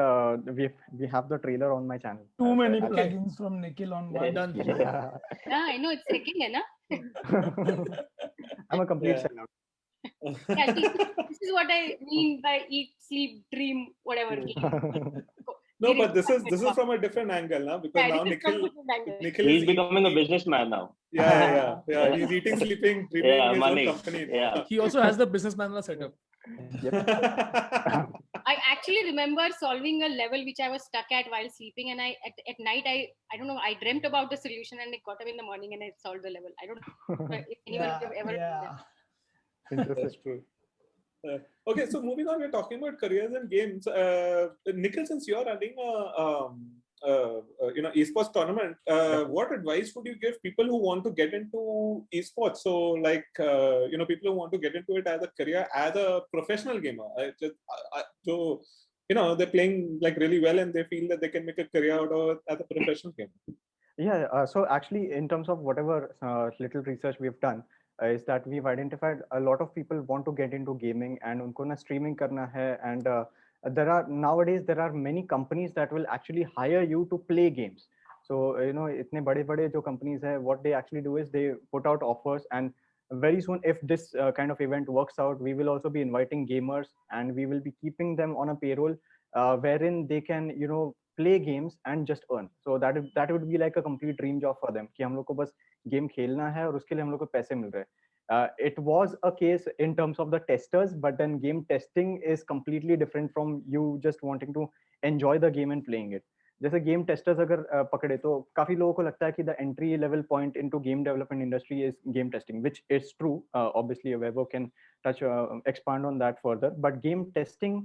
we have the trailer on my channel. Too many so- plugins from Nikhil on one. Done. Yeah. Yeah, I know it's hacking है ना. I'm a complete Yeah. sellout. Yeah, see, this is what I mean by eat, sleep, dream, whatever. No, but this is from a different angle now, because now Nikhil He's is becoming a businessman now. Yeah. He's eating, sleeping, dreaming Yeah, his money. own company. Yeah. He also has the businessman setup. I actually remember solving a level which I was stuck at while sleeping, and at night I don't know, I dreamt about the solution and I got up in the morning and I solved the level. I don't know if anyone Yeah, have ever done that. That's true. Okay, so moving on, we're talking about careers and games. Nikhil, since you're running a esports tournament, what advice would you give people who want to get into esports? So, like people who want to get into it as a career, as a professional gamer. So, they're playing like really well and they feel that they can make a career out of it as a professional gamer. Yeah. So actually, in terms of whatever little research we've done, is that we've identified a lot of people want to get into gaming and unko na streaming karna hai, and nowadays there are many companies that will actually hire you to play games. So itne bade jo companies hai, what they actually do is they put out offers, and very soon, if this kind of event works out, we will also be inviting gamers and we will be keeping them on a payroll wherein they can play games and just earn. So that would be like a complete dream job for them कि हम लोग को बस game खेलना है और उसके लिए हम लोग को पैसे मिल रहे हैं. It was a case in terms of the testers, but then game testing is completely different from you just wanting to enjoy the game and playing it. जैसे गेम टेस्टर्स अगर पकड़े तो काफी लोगों को लगता है कि the entry level point into game development industry is game testing, which is true. Obviously Vaibhav can touch expand on that further, but game testing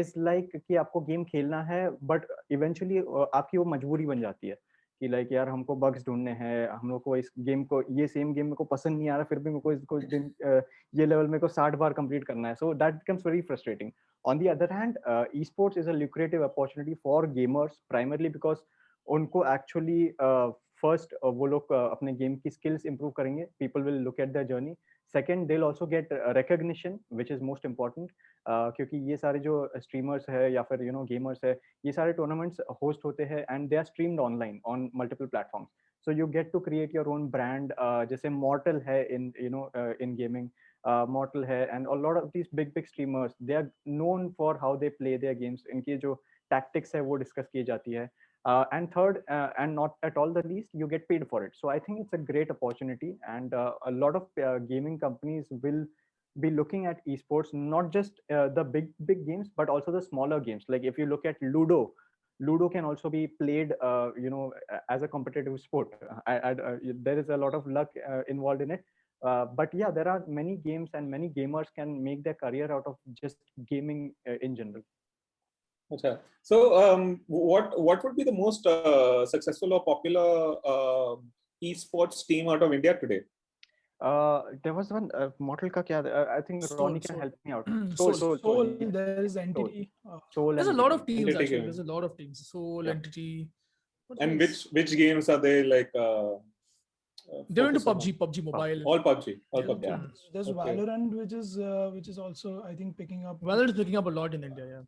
is like कि आपको गेम खेलना है बट इवेंचुअली आपकी वो मजबूरी बन जाती है कि लाइक यार हमको बग्स ढूंढने हैं, हम लोग को इस गेम को ये सेम गेम मेरे को पसंद नहीं आ रहा, फिर भी मेरे को इसको ये लेवल मेरे को 60 बार कंप्लीट करना है. So that becomes very frustrating. On the other hand, esports is a lucrative opportunity for gamers primarily because उनको actually first वो लोग अपने गेम की skills improve करेंगे. People will look at their journey. Second, they'll also get recognition, which is most important. क्योंकि ये सारे जो streamers है या फिर gamers है, ये सारे tournaments host होते हैं and they are streamed online on multiple platforms. So you get to create your own brand. जैसे Mortal है in gaming. Mortal है, and a lot of these big streamers, they are known for how they play their games. इनकी जो tactics है वो discuss की जाती है. And third, and not at all the least, you get paid for it. So I think it's a great opportunity, and a lot of gaming companies will be looking at esports, not just the big games, but also the smaller games. Like if you look at Ludo can also be played, as a competitive sport. There is a lot of luck involved in it. But yeah, there are many games and many gamers can make their career out of just gaming in general. Okay. So what would be the most successful or popular esports team out of India today? There was one Mortal ka kya, I think Ronnie can help me out. Soul. Yeah. There is Soul. entity. Soul There's a and lot of Entity. teams Entity actually. game. There's a lot of teams. Soul, Yeah. Entity. What And else? which games are they like? They're into focusing on? PUBG Mobile. All PUBG. All There's, PUBG. Yeah. there's Okay. Valorant, which is also, I think, picking up. Valorant is picking up a lot in India. Yeah.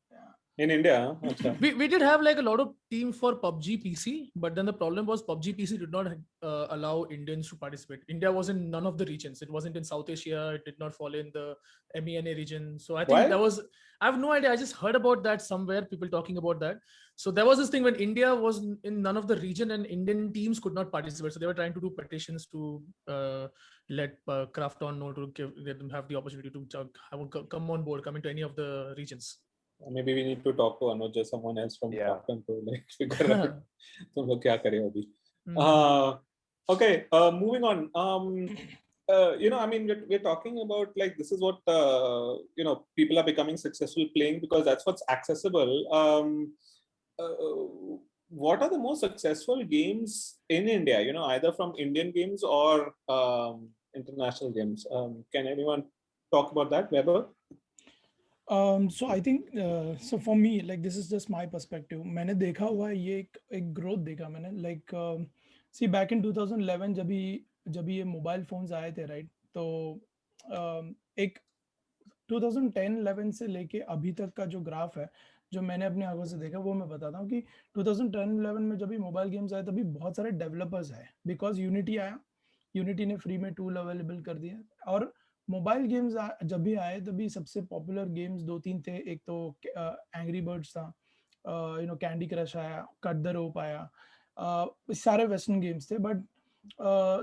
In India, huh? Acha. We did have like a lot of teams for PUBG PC, but then the problem was PUBG PC did not allow Indians to participate. India was in none of the regions. It wasn't in South Asia. It did not fall in the MENA region. So I think Why? that was, I have no idea. I just heard about that somewhere, people talking about that. So there was this thing when India was in none of the region and Indian teams could not participate. So they were trying to do petitions to let Krafton know to let them have the opportunity to come on board, come into any of the regions. Maybe we need to talk to Anuj or someone else from Yeah. Captain to like figure out तुम लोग क्या करे अभी. Mhm. Okay, moving on. I mean, we're talking about like this is what people are becoming successful playing because that's what's accessible. What are the most successful games in India? Either from Indian games or international games. Can anyone talk about that, Weber? So I think so for me, like this is just my perspective. मैंने देखा हुआ है ये एक growth देखा मैंने like see back in 2011 जब ये mobile phones आए थे right तो एक 2010-11 से लेके अभी तक का जो ग्राफ है जो मैंने अपनी आंखों से देखा वो मैं बताता हूँ कि 2010-11 में जब भी मोबाइल गेम्स आए तभी बहुत सारे डेवलपर्स आए बिकॉज यूनिटी आया यूनिटी ने फ्री में टूल अवेलेबल कर दिया और मोबाइल गेम्स जब भी आए तभी सबसे पॉपुलर गेम्स 2-3 थे एक तो एंग्री बर्ड्स था कैंडी क्रश आया कट द रोप आया सारे वेस्टर्न गेम्स थे बट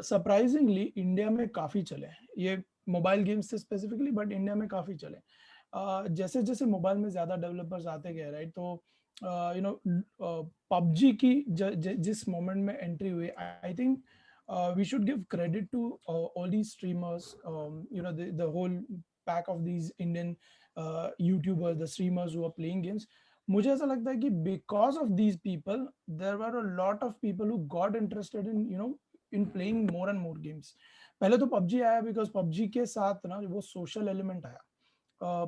सरप्राइजिंगली इंडिया में काफ़ी चले ये मोबाइल गेम्स थे स्पेसिफिकली बट इंडिया में काफ़ी चले जैसे जैसे मोबाइल में ज़्यादा डेवलपर्स आते गए राइट तो पबजी की जिस मोमेंट में एंट्री हुई I think we should give credit to all these streamers, the whole pack of these Indian YouTubers, the streamers who are playing games. मुझे ऐसा लगता है कि because of these people, there were a lot of people who got interested in playing more and more games. पहले तो PUBG आया because PUBG के साथ ना वो social element आया.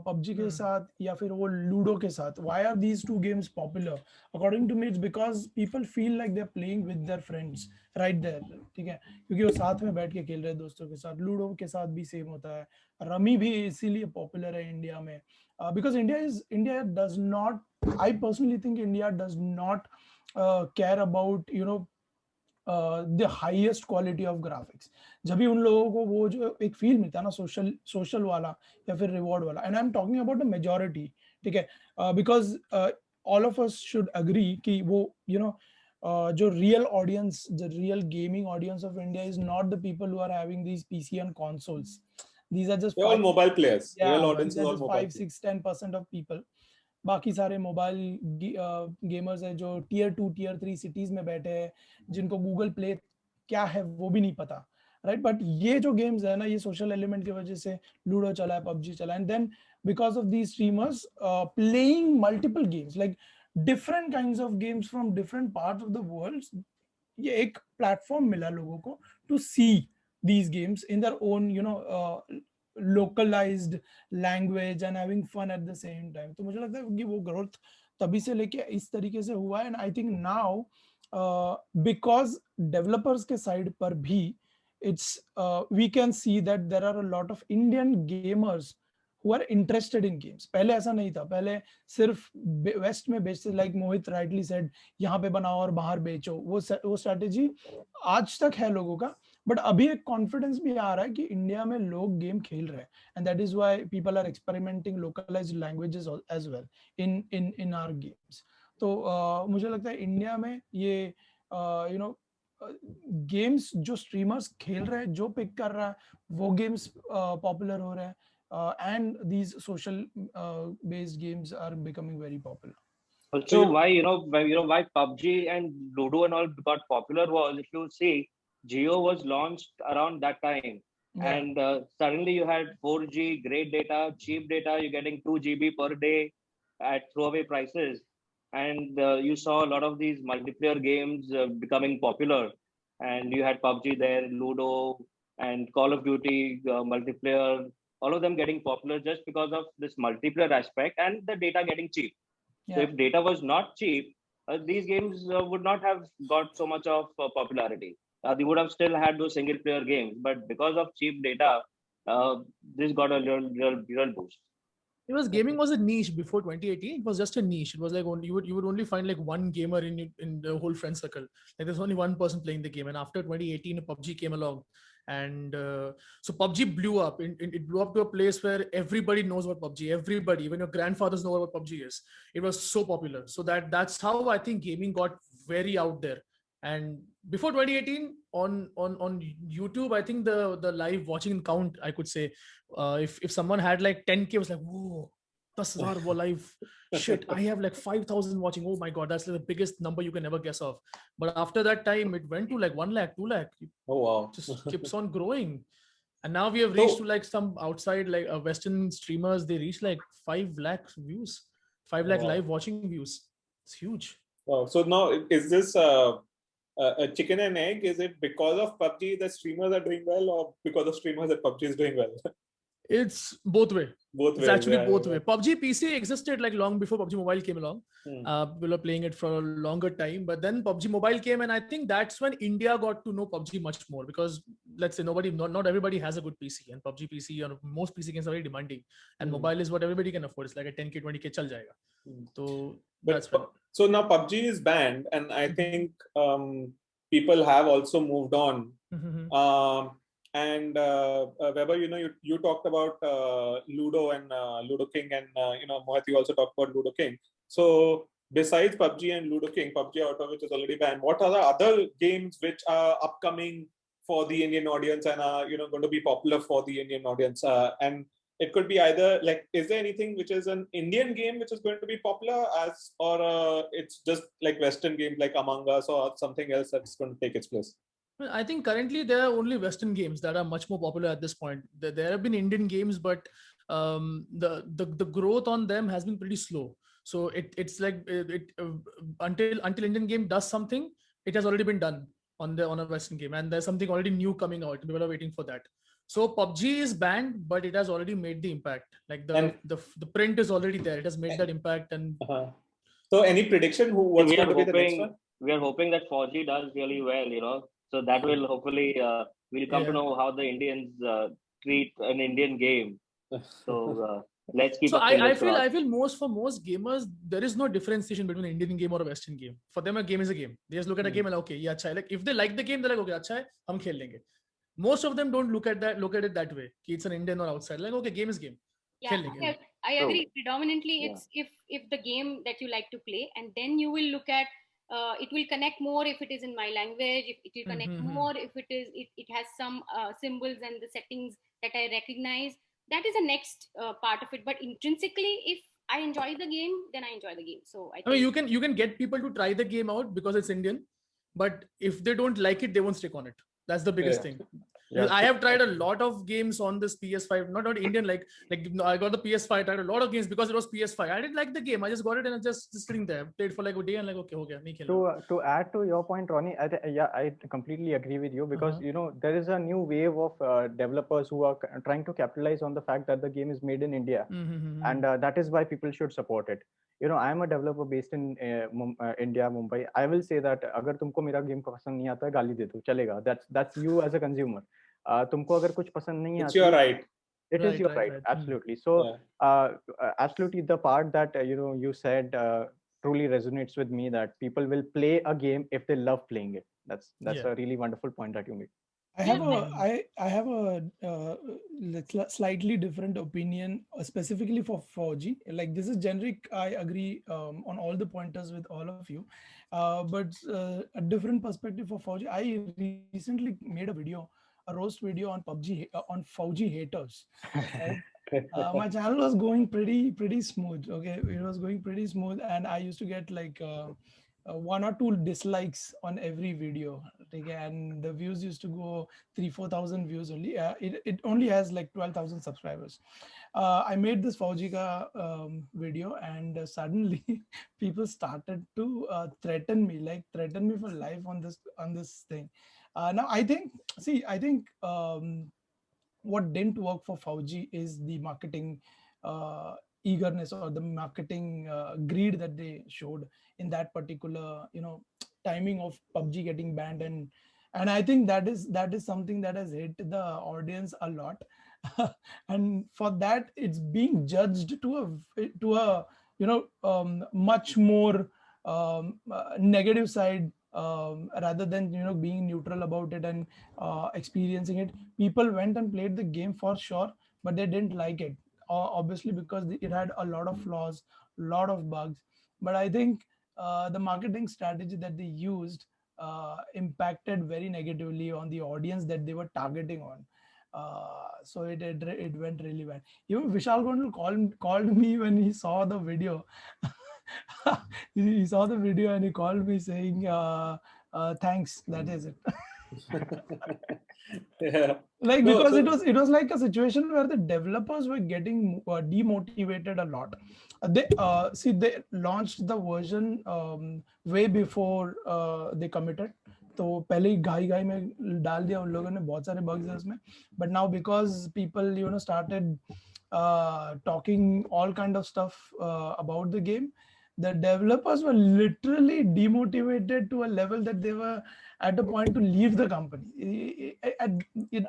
PUBG के साथ या फिर वो लूडो के साथ why are these two games popular according to me it's because people feel like they're playing with their friends right there ठीक है क्योंकि वो साथ में बैठ के खेल रहे हैं दोस्तों के साथ लूडो के साथ भी सेम होता है रमी भी इसीलिए पॉपुलर है इंडिया में because India does not I personally think India does not care about the highest quality of graphics जब भी उन लोगों को वो जो एक फील मिलता है ना सोशल वाला या फिर रिवॉर्ड वाला and I am talking about the majority ठीक है because all of us should agree कि वो जो real audience the real gaming audience of India is not the people who are having these PC and consoles these are just They're all mobile players. yeah, Real audience these is are all just mobile 5-6-10% of people बाकी सारे mobile gamers है जो tier 2 tier 3 cities में बैठे हैं जिनको Google play क्या है वो भी नहीं पता राइट बट ये जो गेम्स है ना ये सोशल एलिमेंट की वजह से लूडो चला है पबजी चला है and then because of these streamers playing multiple games like different kinds of games from different parts of the world ये एक प्लेटफॉर्म मिला लोगों को to see these games in their own localized language and having fun at the same time तो मुझे लगता है कि वो ग्रोथ तभी से लेके इस तरीके से हुआ है and I think now because developers के साइड पर भी it's we can see that there are a lot of Indian gamers who are interested in games पहले ऐसा नहीं था पहले सिर्फ वेस्ट में बेचते लाइक मोहित राइटली सेड यहाँ पे बनाओ और बाहर बेचो वो स्ट्रेटेजी आज तक है लोगों का बट अभी एक कॉन्फिडेंस भी आ रहा है कि इंडिया में लोग गेम खेल रहे हैं and that is why people are experimenting localised languages as well in our games तो मुझे लगता है इंडिया में ये गेम्स जो स्ट्रीमर्स खेल रहे हैं जो पिक कर रहा है वो गेम्स पॉपुलर हो रहे हैं and these social based games are becoming very popular. Also, why PUBG and Ludo and all got popular was if you see Jio was launched around that time, and suddenly you had 4G, great data, cheap data. You're getting 2 GB per day at throwaway prices, and you saw a lot of these multiplayer games becoming popular. And you had PUBG there, Ludo, and Call of Duty multiplayer, all of them getting popular just because of this multiplayer aspect and the data getting cheap. So if data was not cheap, these games would not have got so much of popularity. They would have still had those single player games, but because of cheap data, this got a real boost. It was gaming was a niche before 2018. It was just a niche. It was like only, you would only find like one gamer in the whole friend circle. Like there's only one person playing the game. And after 2018, PUBG came along, and so PUBG blew up. It blew up to a place where everybody knows what PUBG. Everybody, even your grandfathers know what PUBG is. It was so popular. So that's how I think gaming got very out there. And before 2018, on YouTube, I think the live watching count, I could say, if someone had like 10K, was like, whoa, 10,000 wo live. Shit, I have like 5,000 watching. Oh my god, that's like the biggest number you can ever guess of. But after that time, it went to like 1 lakh, 2 lakh. Oh wow, just keeps on growing. And now we have reached to like some outside like Western streamers. They reach like 5 lakh views, 5 lakh live watching views. It's huge. Wow. So now is this a chicken and egg? Is it because of PUBG that streamers are doing well, or because of streamers that PUBG is doing well? It's both way. Both it's ways, actually yeah, both yeah. way. PUBG PC existed like long before PUBG Mobile came along. Hmm. We were playing it for a longer time, but then PUBG Mobile came, and I think that's when India got to know PUBG much more, because let's say not everybody has a good PC, and PUBG PC or most PC games are very demanding, and mobile is what everybody can afford. It's like a 10K, 20K chal jayega. So that's when. So now PUBG is banned, and I think people have also moved on. And Vaibhav, you talked about Ludo and Ludo King, and Mohit, you also talked about Ludo King. So besides PUBG and Ludo King, PUBG out of which is already banned, what are the other games which are upcoming for the Indian audience and are going to be popular for the Indian audience? And it could be either like, is there anything which is an Indian game which is going to be popular or it's just like Western games like Among Us or something else that's going to take its place? I think currently there are only Western games that are much more popular at this point. There have been Indian games, but the growth on them has been pretty slow. So it's like until Indian game does something, it has already been done on a Western game, and there's something already new coming out. People are waiting for that. So PUBG is banned, but it has already made the impact. Like the print is already there. It has made that impact. And so, any prediction what's going to be the next one? We are hoping that 4G does really well, so that will hopefully we'll come to know how the Indians treat an Indian game. So let's keep. So I feel for most gamers, there is no differentiation between an Indian game or a Western game. For them, a game is a game. They just look at a game and like, okay, yeah, acha hai. Like if they like the game, they're like, okay, acha hai, hum khel lenge. Most of them don't look at it that way. It's an Indian or outside. Like, okay, game is game. Yeah, I agree. Predominantly, it's if the game that you like to play, and then you will look at. It will connect more if it is in my language. If it will connect more if it has some symbols and the settings that I recognize. That is the next part of it. But intrinsically, if I enjoy the game, then I enjoy the game. So I mean, you can get people to try the game out because it's Indian, but if they don't like it, they won't stick on it. That's the biggest thing. Yeah. I have tried a lot of games on this PS5, not Indian, like I got the PS5, tried a lot of games because it was PS5. I didn't like the game. I just got it and I just sitting there, played for like a day and like, okay, to add to your point, Ronnie, I completely agree with you because there is a new wave of developers who are trying to capitalize on the fact that the game is made in India, and that is why people should support it. I am a developer based in India, Mumbai. I will say that agar तुमको मेरा game पसंद नहीं आता गाली दे दो चलेगा. That's you as a consumer. तुमको अगर कुछ पसंद नहीं आता, it's your right. It is your right. Absolutely. So absolutely, the part that you said truly resonates with me, that people will play a game if they love playing it. That's a really wonderful point that you made. I have a slightly different opinion specifically for 4G. Like this is generic. I agree on all the pointers with all of you, but a different perspective for 4G. I recently made a roast video on PUBG on 4G haters. Right? My channel was going pretty smooth. Okay, it was going pretty smooth, and I used to get like one or two dislikes on every video. Okay, and the views used to go 3,000-4,000 views only. It only has like 12,000 subscribers. I made this Fauji ka video, and suddenly people started to threaten me for life on this thing. Now I think, what didn't work for Fauji is the marketing eagerness, or the marketing greed that they showed in that particular timing of PUBG getting banned. And I think that is something that has hit the audience a lot. And for that, it's being judged to a much more negative side, rather than being neutral about it and experiencing it. People went and played the game for sure, but they didn't like it, obviously, because it had a lot of flaws, lot of bugs. But I think the marketing strategy that they used impacted very negatively on the audience that they were targeting on. So it went really bad. Even Vishal Gondal called me when he saw the video. He saw the video and he called me saying, thanks, that is it. Yeah. Like, because it was like a situation where the developers were getting demotivated a lot. They launched the version way before they committed. तो पहले ही घाई में डाल दिया उन लोगों ने, बहुत सारे bugs है उसमें. But now, because people started talking all kind of stuff about the game, the developers were literally demotivated to a level that they were at a point to leave the company. It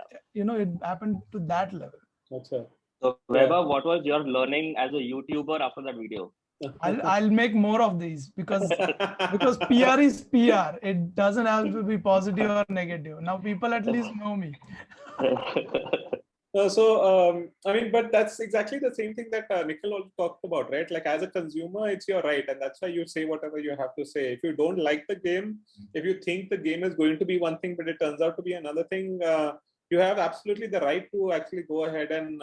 happened to that level. Okay. So Vaibhav, what was your learning as a YouTuber after that video? I'll make more of these, because PR is PR. It doesn't have to be positive or negative. Now people at least know me. But that's exactly the same thing that Nikhil talked about, right? Like, as a consumer, it's your right, and that's why you say whatever you have to say. If you don't like the game, if you think the game is going to be one thing but it turns out to be another thing, you have absolutely the right to actually go ahead and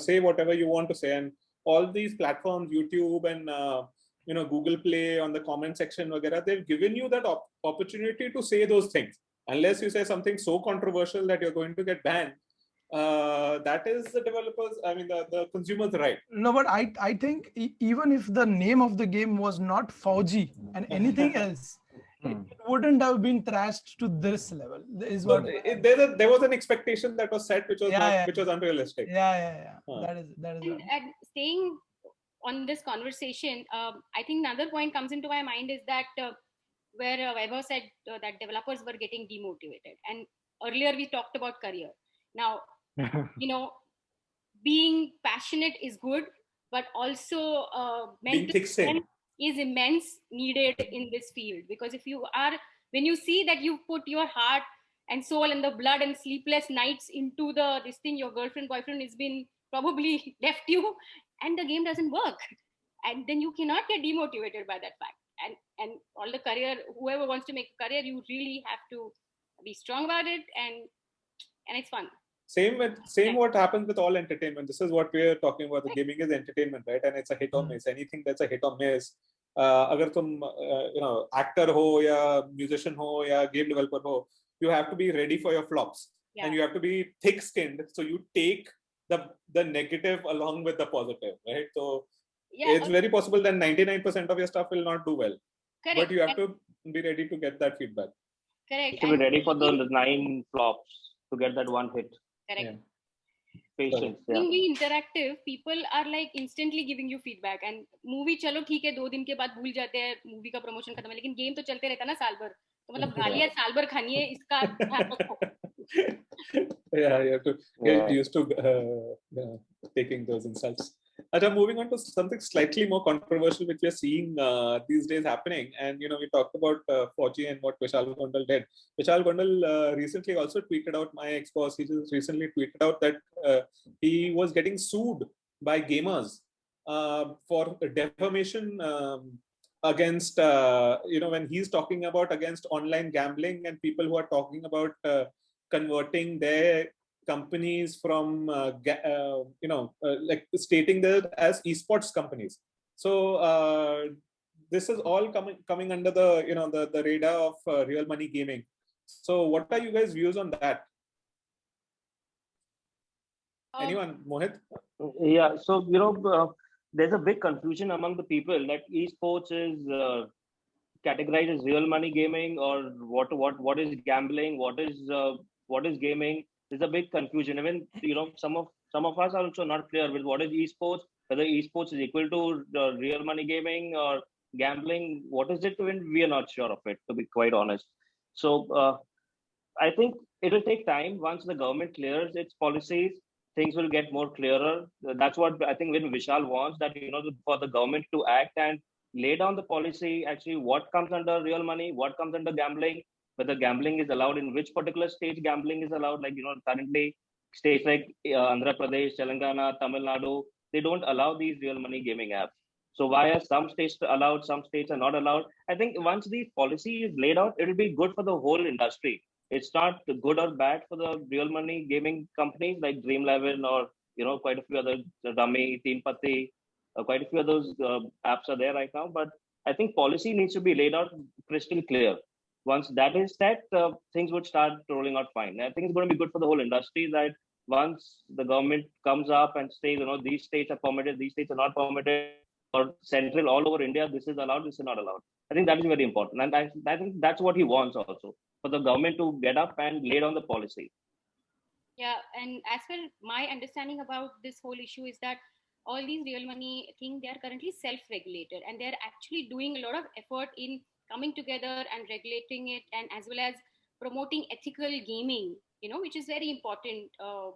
say whatever you want to say. And all these platforms, YouTube and Google Play, on the comment section, वगैरह, they've given you that opportunity to say those things. Unless you say something so controversial that you're going to get banned, that is the developers, the consumer's right. No, but I think even if the name of the game was not Fauji and anything else, it wouldn't have been trashed to this level. Is what there was an expectation that was set, which was which was unrealistic. Yeah. That is right. And staying on this conversation, I think another point comes into my mind is that where Vaibhav said that developers were getting demotivated, and earlier we talked about career. Now, being passionate is good, but also mental strength is immense needed in this field. Because when you see that you put your heart and soul and the blood and sleepless nights into this thing, your boyfriend has been probably left you, and the game doesn't work, and then you cannot get demotivated by that fact. And all the career, whoever wants to make a career, you really have to be strong about it, and it's fun. Same what happens with all entertainment. This is what we're talking about. The gaming is entertainment, right? And it's a hit or miss. Anything that's a hit or miss, agar tum actor ho ya musician ho ya game developer ho, you have to be ready for your flops, and you have to be thick-skinned. So you take the negative along with the positive, right? So it's very possible that 99% of your stuff will not do well. Correct. But you have to be ready to get that feedback. Correct. You should be ready for the 9 flops to get that one hit. Correct. Patience. When we interactive, people are like instantly giving you feedback. And movie, चलो ठीक है, 2 दिन के बाद भूल जाते हैं, movie का promotion खत्म है, लेकिन game तो चलते रहता है ना साल भर. तो मतलब गालियाँ साल भर खानी है, इसका ध्यान रखो. Yeah, you have to get used to taking those insults. Moving on to something slightly more controversial, which we are seeing these days happening. And, we talked about Fauji and what Vishal Gondal did. Vishal Gondal recently also tweeted out, my ex-boss, he just recently tweeted out that he was getting sued by gamers for defamation against, when he's talking about against online gambling and people who are talking about converting their companies from like stating that as esports companies. So this is all coming under the the radar of real money gaming. So what are you guys' views on that? Anyone? Mohit? Yeah, so there's a big confusion among the people that esports is categorized as real money gaming, or what is gambling, what is gaming. There's a big confusion. Even some of us are also not clear with what is esports, whether esports is equal to real money gaming or gambling. What is it? Even we are not sure of it, to be quite honest. So I think it will take time. Once the government clears its policies, things will get more clearer. That's what I think when Vishal wants, that for the government to act and lay down the policy, actually what comes under real money, what comes under gambling, whether gambling is allowed, in which particular states gambling is allowed. Like currently states like Andhra Pradesh, Telangana, Tamil Nadu, they don't allow these real money gaming apps. So why are some states allowed, some states are not allowed? I think once the policy is laid out, it will be good for the whole industry. It's not good or bad for the real money gaming companies like Dream11 or quite a few other, Rummy, Teen Patti, quite a few of those apps are there right now. But I think policy needs to be laid out crystal clear. Once that is set, things would start rolling out fine. I think it's going to be good for the whole industry that once the government comes up and says, these states are permitted, these states are not permitted, or central all over India, this is allowed, this is not allowed. I think that is very important. And I think that's what he wants also, for the government to get up and lay down the policy. Yeah, and as per my understanding about this whole issue is that all these real money things, they are currently self-regulated, and they're actually doing a lot of effort in coming together and regulating it, and as well as promoting ethical gaming, which is very important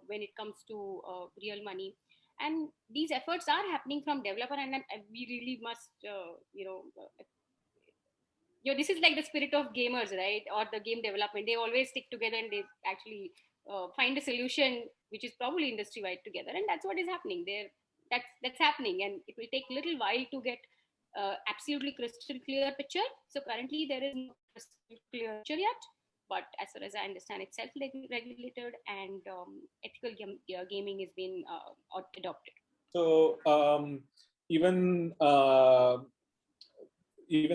when it comes to real money. And these efforts are happening from developer, and we really must this is like the spirit of gamers, right? Or the game development. They always stick together and they actually find a solution which is probably industry wide together, and that's what is happening there. That's happening, and it will take a little while to get absolutely crystal clear picture. So currently there is no crystal clear picture yet, but as far as I understand, it's self-regulated, and ethical gaming is being adopted. So even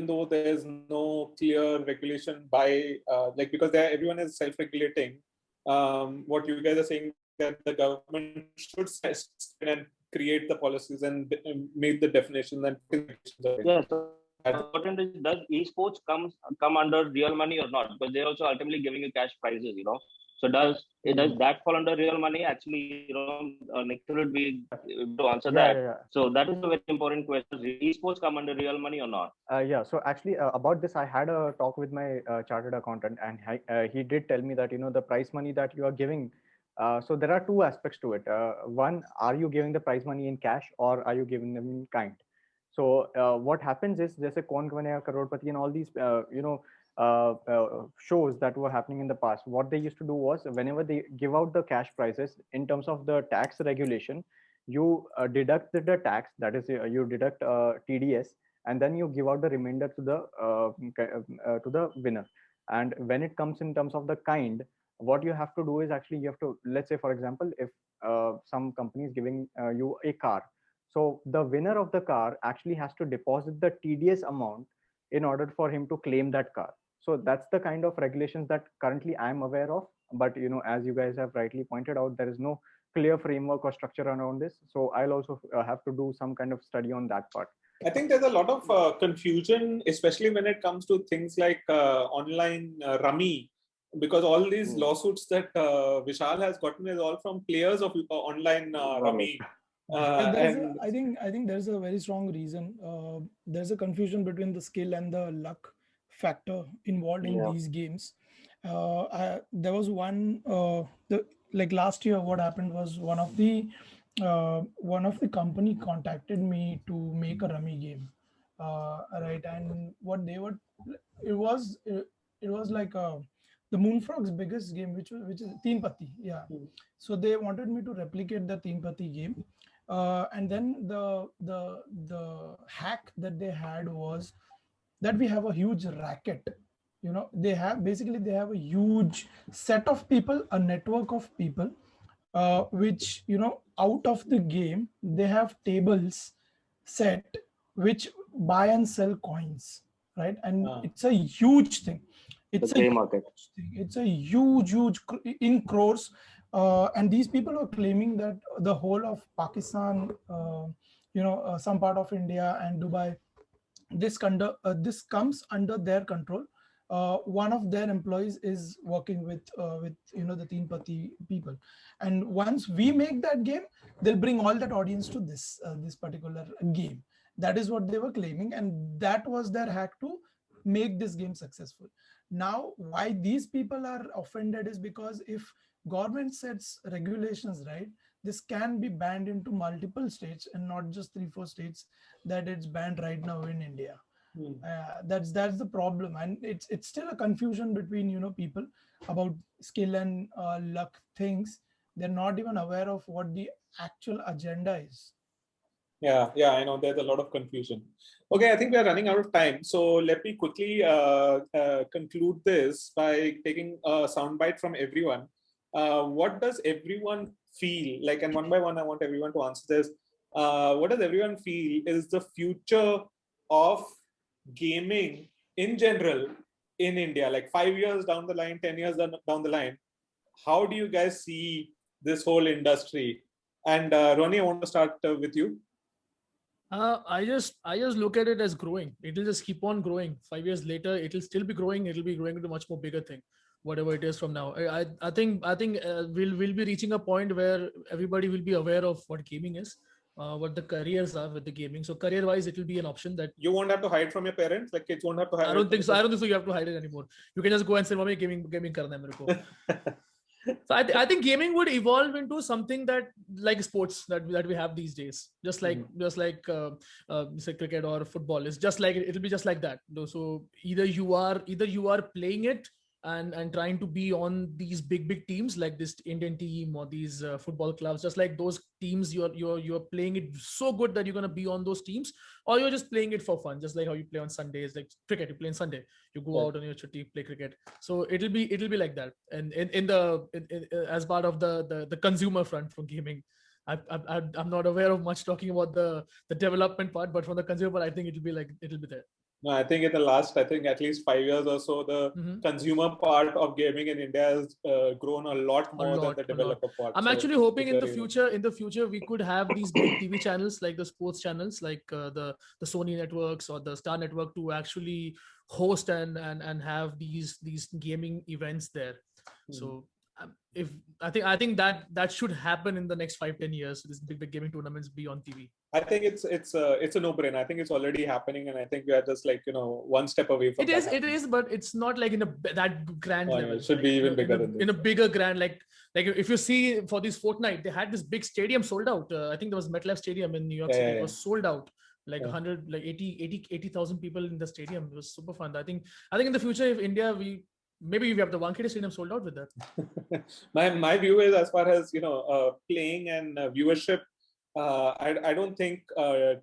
though there's no clear regulation by because everyone is self-regulating, what you guys are saying that the government should and create the policies and make the definition and yes. Important is, does esports come under real money or not? Because they're also ultimately giving you cash prizes, So does that fall under real money? Actually, Nikhil would be to answer that. Yeah. So that is a very important question. Esports come under real money or not? Yeah. So actually, about this, I had a talk with my chartered accountant, and he did tell me that the prize money that you are giving. So there are two aspects to it. One, are you giving the prize money in cash, or are you giving them in kind? So what happens is, जैसे कौन बनेगा करोड़पति and all these shows that were happening in the past, what they used to do was, whenever they give out the cash prizes, in terms of the tax regulation, you deduct the tax, that is you deduct TDS, and then you give out the remainder to the winner. And when it comes in terms of the kind, what you have to do is, actually you have to, let's say for example, if some company is giving you a car, so the winner of the car actually has to deposit the TDS amount in order for him to claim that car. So that's the kind of regulations that currently I'm aware of. But as you guys have rightly pointed out, there is no clear framework or structure around this. So I'll also have to do some kind of study on that part. I think there's a lot of confusion, especially when it comes to things like online rummy, because all these lawsuits that Vishal has gotten is all from players of online rummy. I think there's a very strong reason. There's a confusion between the skill and the luck factor involved in these games. There was one last year. What happened was, one of the company contacted me to make a rummy game, right? And what they were, it was like the Moonfrog's biggest game, which is Teen Patti. Yeah. So they wanted me to replicate the Teen Patti game. And then the hack that they had was that we have a huge racket. They have a huge set of people, a network of people, which out of the game they have tables set which buy and sell coins, right? And it's a huge thing. It's the gray market. It's a huge in crores. And these people are claiming that the whole of Pakistan, some part of India and Dubai, this comes under their control. One of their employees is working with the Teen Pati people, and once we make that game, they'll bring all that audience to this particular game. That is what they were claiming, and that was their hack to make this game successful. Now, why these people are offended is because if government sets regulations, right, this can be banned into multiple states and not just 3-4 states that it's banned right now in India. That's the problem, and it's still a confusion between people about skill and luck things. They're not even aware of what the actual agenda is. Yeah, I know there's a lot of confusion. Okay, I think we are running out of time, so let me quickly conclude this by taking a soundbite from everyone. What does everyone feel like? And one by one, I want everyone to answer this. What does everyone feel is the future of gaming in general in India? Like 5 years down the line, 10 years down the line, how do you guys see this whole industry? And Ronnie, I want to start with you. I just look at it as growing. It'll just keep on growing. 5 years later, it'll still be growing. It'll be growing into a much more bigger thing, whatever it is from now. I think we'll be reaching a point where everybody will be aware of what gaming is, what the careers are with the gaming. So career-wise, it will be an option that you won't have to hide from your parents. Like kids won't have to hide. I don't think so. You have to hide it anymore. You can just go and say, "Mommy, gaming karna hai mere ko." So I think gaming would evolve into something that like sports that we have these days, just like say cricket or football. It's just like it'll be just like that. So either you are playing it and trying to be on these big teams like this Indian team or these football clubs, just like those teams. You're playing it so good that you're gonna be on those teams, or you're just playing it for fun, just like how you play on Sundays, like cricket. You play on Sunday, you go out on your chutti, play cricket. So it'll be like that, and in as part of the consumer front for gaming. I'm not aware of much talking about the development part, but from the consumer part, I think it'll be there. No, I think in the last, at least 5 years or so, the consumer part of gaming in India has grown a lot more than the developer part. I'm actually hoping in the future we could have these big TV channels like the sports channels, like the Sony networks or the Star network, to actually host and have these gaming events there. So if I think that should happen in the next 5-10 years. These big gaming tournaments be on TV. I think it's a no-brainer. I think it's already happening, and I think we are just one step away from it. It is, but it's not like in that grand level. It should be even bigger than this. In a bigger grand, like if you see for this Fortnite, they had this big stadium sold out. I think there was MetLife Stadium in New York City. It was sold out. Like 100, like 80,000 people in the stadium. It was super fun. I think in the future, if India, maybe we have the Wankhede Stadium sold out with that. my view is, as far as playing and viewership, I don't think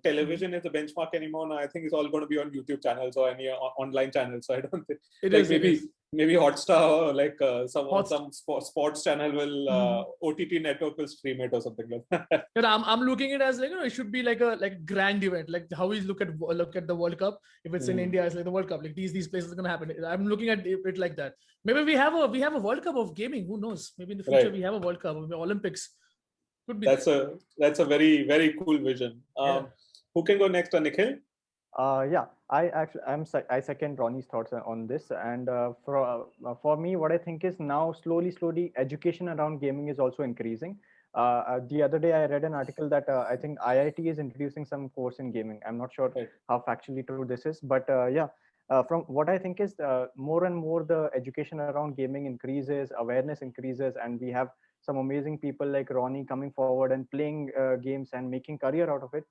television is a benchmark anymore. Now I think it's all going to be on YouTube channels or any online channels. So I don't think maybe Hotstar or some sports channel will OTT network will stream it or something like that. I'm looking at it as it should be like a grand event, like how we look at the World Cup. If it's in India, it's like the World Cup. Like these places are going to happen. I'm looking at it like that. Maybe we have a World Cup of gaming. Who knows? Maybe in the future we have a World Cup, maybe Olympics. That's a very, very cool vision. Who can go next? Nikhil? I second Ronnie's thoughts on this. And for me, what I think is now slowly education around gaming is also increasing. The other day I read an article that I think IIT is introducing some course in gaming. I'm not sure how factually true this is, but from what I think is more and more the education around gaming increases, awareness increases, and we have some amazing people like Ronnie coming forward and playing games and making career out of it.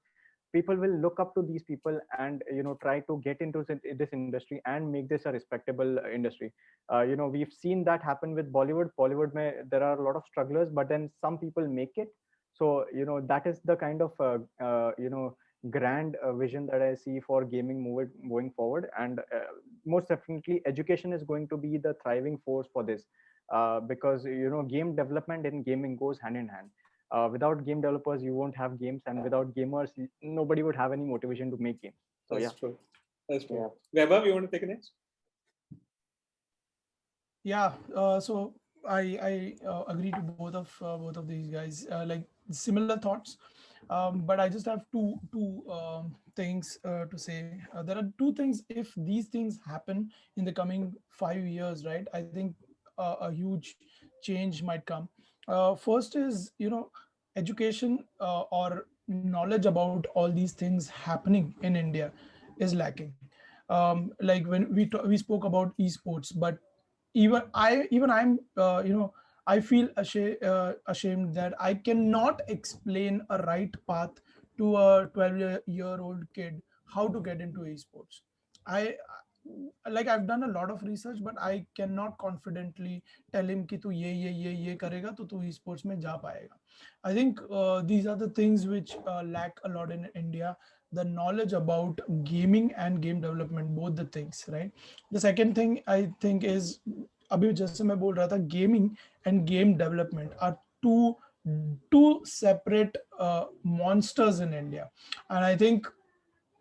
People will look up to these people and try to get into this industry and make this a respectable industry. We've seen that happen with Bollywood. There are a lot of strugglers, but then some people make it. So that is the kind of grand vision that I see for gaming moving forward. And most definitely, education is going to be the thriving force for this. Because game development and gaming goes hand in hand. without game developers, you won't have games, and without gamers, nobody would have any motivation to make games. So That's yeah, true. That's true. Yeah. Vaibhav, you want to take it next? Yeah. So I agree to both of these guys. Like similar thoughts, but I just have two things to say. There are two things. If these things happen in the coming 5 years, right? I think a huge change might come. First is, education or knowledge about all these things happening in India is lacking. Like when we spoke about esports, but I'm I feel ashamed that I cannot explain a right path to a 12-year-old kid how to get into esports. I like I've done a lot of research, but I cannot confidently tell him कि तू ये करेगा तो तू esports में जा पाएगा. I think these are the things which lack a lot in India, the knowledge about gaming and game development, both the things, right? The second thing I think is, अभी जैसे मैं बोल रहा था, gaming and game development are two separate monsters in India, and I think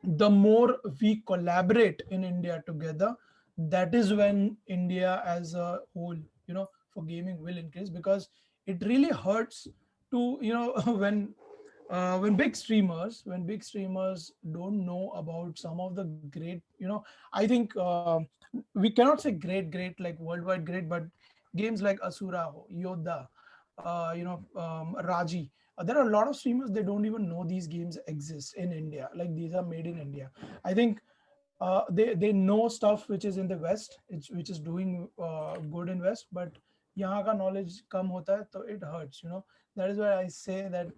the more we collaborate in India together, that is when India as a whole, for gaming will increase, because it really hurts to, when big streamers don't know about some of the great, I think we cannot say great like worldwide great, but games like Asura, Yodha, Raji. There are a lot of streamers, they don't even know these games exist in India. Like these are made in India. I think they know stuff which is in the West, which is doing good in West, but यहाँ का knowledge कम होता है, so it hurts. That is why I say that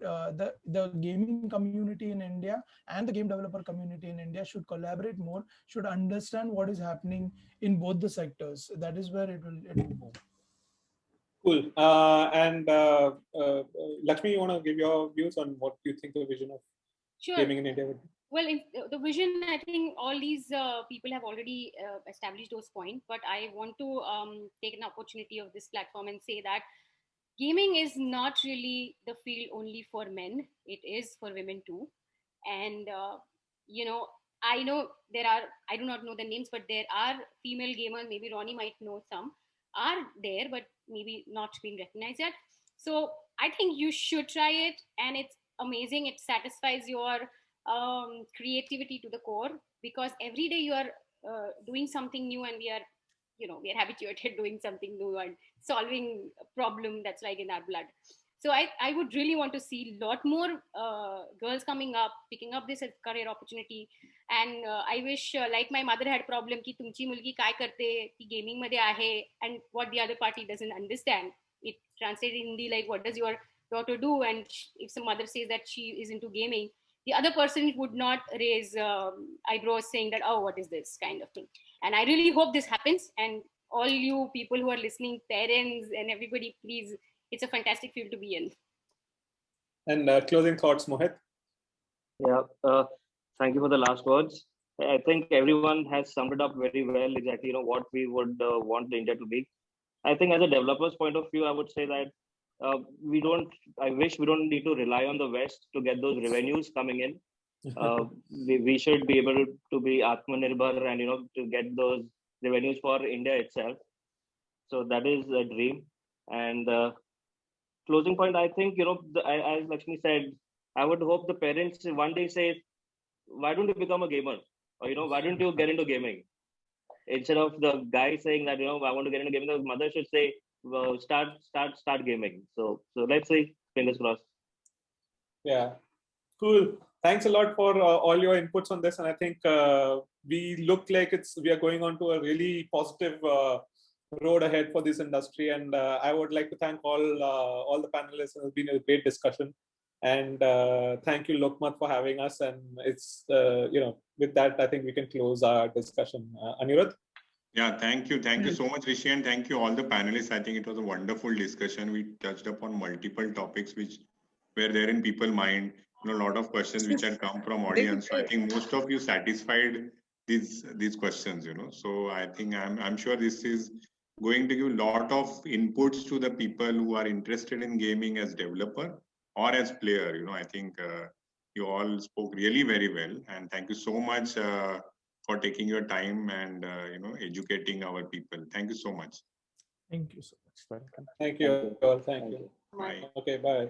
the gaming community in India and the game developer community in India should collaborate more, should understand what is happening in both the sectors. That is where it will move. Cool. Laxmi, you want to give your views on what you think the vision of gaming in India would be? Well, the vision, I think all these people have already established those points, but I want to take an opportunity of this platform and say that gaming is not really the field only for men. It is for women too. And, I know there are, I do not know the names, but there are female gamers, maybe Ronnie might know some, are there, but maybe not been recognized yet. So I think you should try it, and it's amazing. It satisfies your creativity to the core, because every day you are doing something new, and we are habituated doing something new and solving a problem that's like in our blood. So I would really want to see a lot more girls coming up, picking up this as career opportunity. And I wish, like my mother had problem ki tumchi mulgi काय करते ती gaming मध्ये आहे, and what the other party doesn't understand. It translated in Hindi like, what does your daughter do? And if some mother says that she is into gaming, the other person would not raise eyebrows saying that, oh, what is this kind of thing. And I really hope this happens. And all you people who are listening, parents and everybody, please, it's a fantastic field to be in. And closing thoughts, Mohit? Yeah, thank you for the last words. I think everyone has summed it up very well, exactly what we would want India to be. I think as a developer's point of view, I would say that I wish we don't need to rely on the West to get those revenues coming in. We should be able to be Atmanirbhar and, to get those revenues for India itself. So that is a dream. And closing point, I think, as Laxmi said, I would hope the parents one day say, why don't you become a gamer? Or, why don't you get into gaming? Instead of the guy saying that, I want to get into gaming, the mother should say, well, start gaming. So let's see, fingers crossed. Yeah, cool. Thanks a lot for all your inputs on this. And I think we look like we are going on to a really positive road ahead for this industry. And I would like to thank all the panelists. It's been a great discussion. And thank you, Lokmat, for having us. And it's, with that, I think we can close our discussion. Anirudh? Yeah, thank you. Thank you so much, Hrishi, and thank you all the panelists. I think it was a wonderful discussion. We touched upon multiple topics which were there in people's mind. A lot of questions which had come from audience. So I think most of you satisfied these questions, So I think I'm sure this is going to give a lot of inputs to the people who are interested in gaming as developer. or as player. I think you all spoke really very well, and thank you so much for taking your time and educating our people. Thank you so much. Thank you so much. Thank you all. Thank you. Bye. Okay, bye.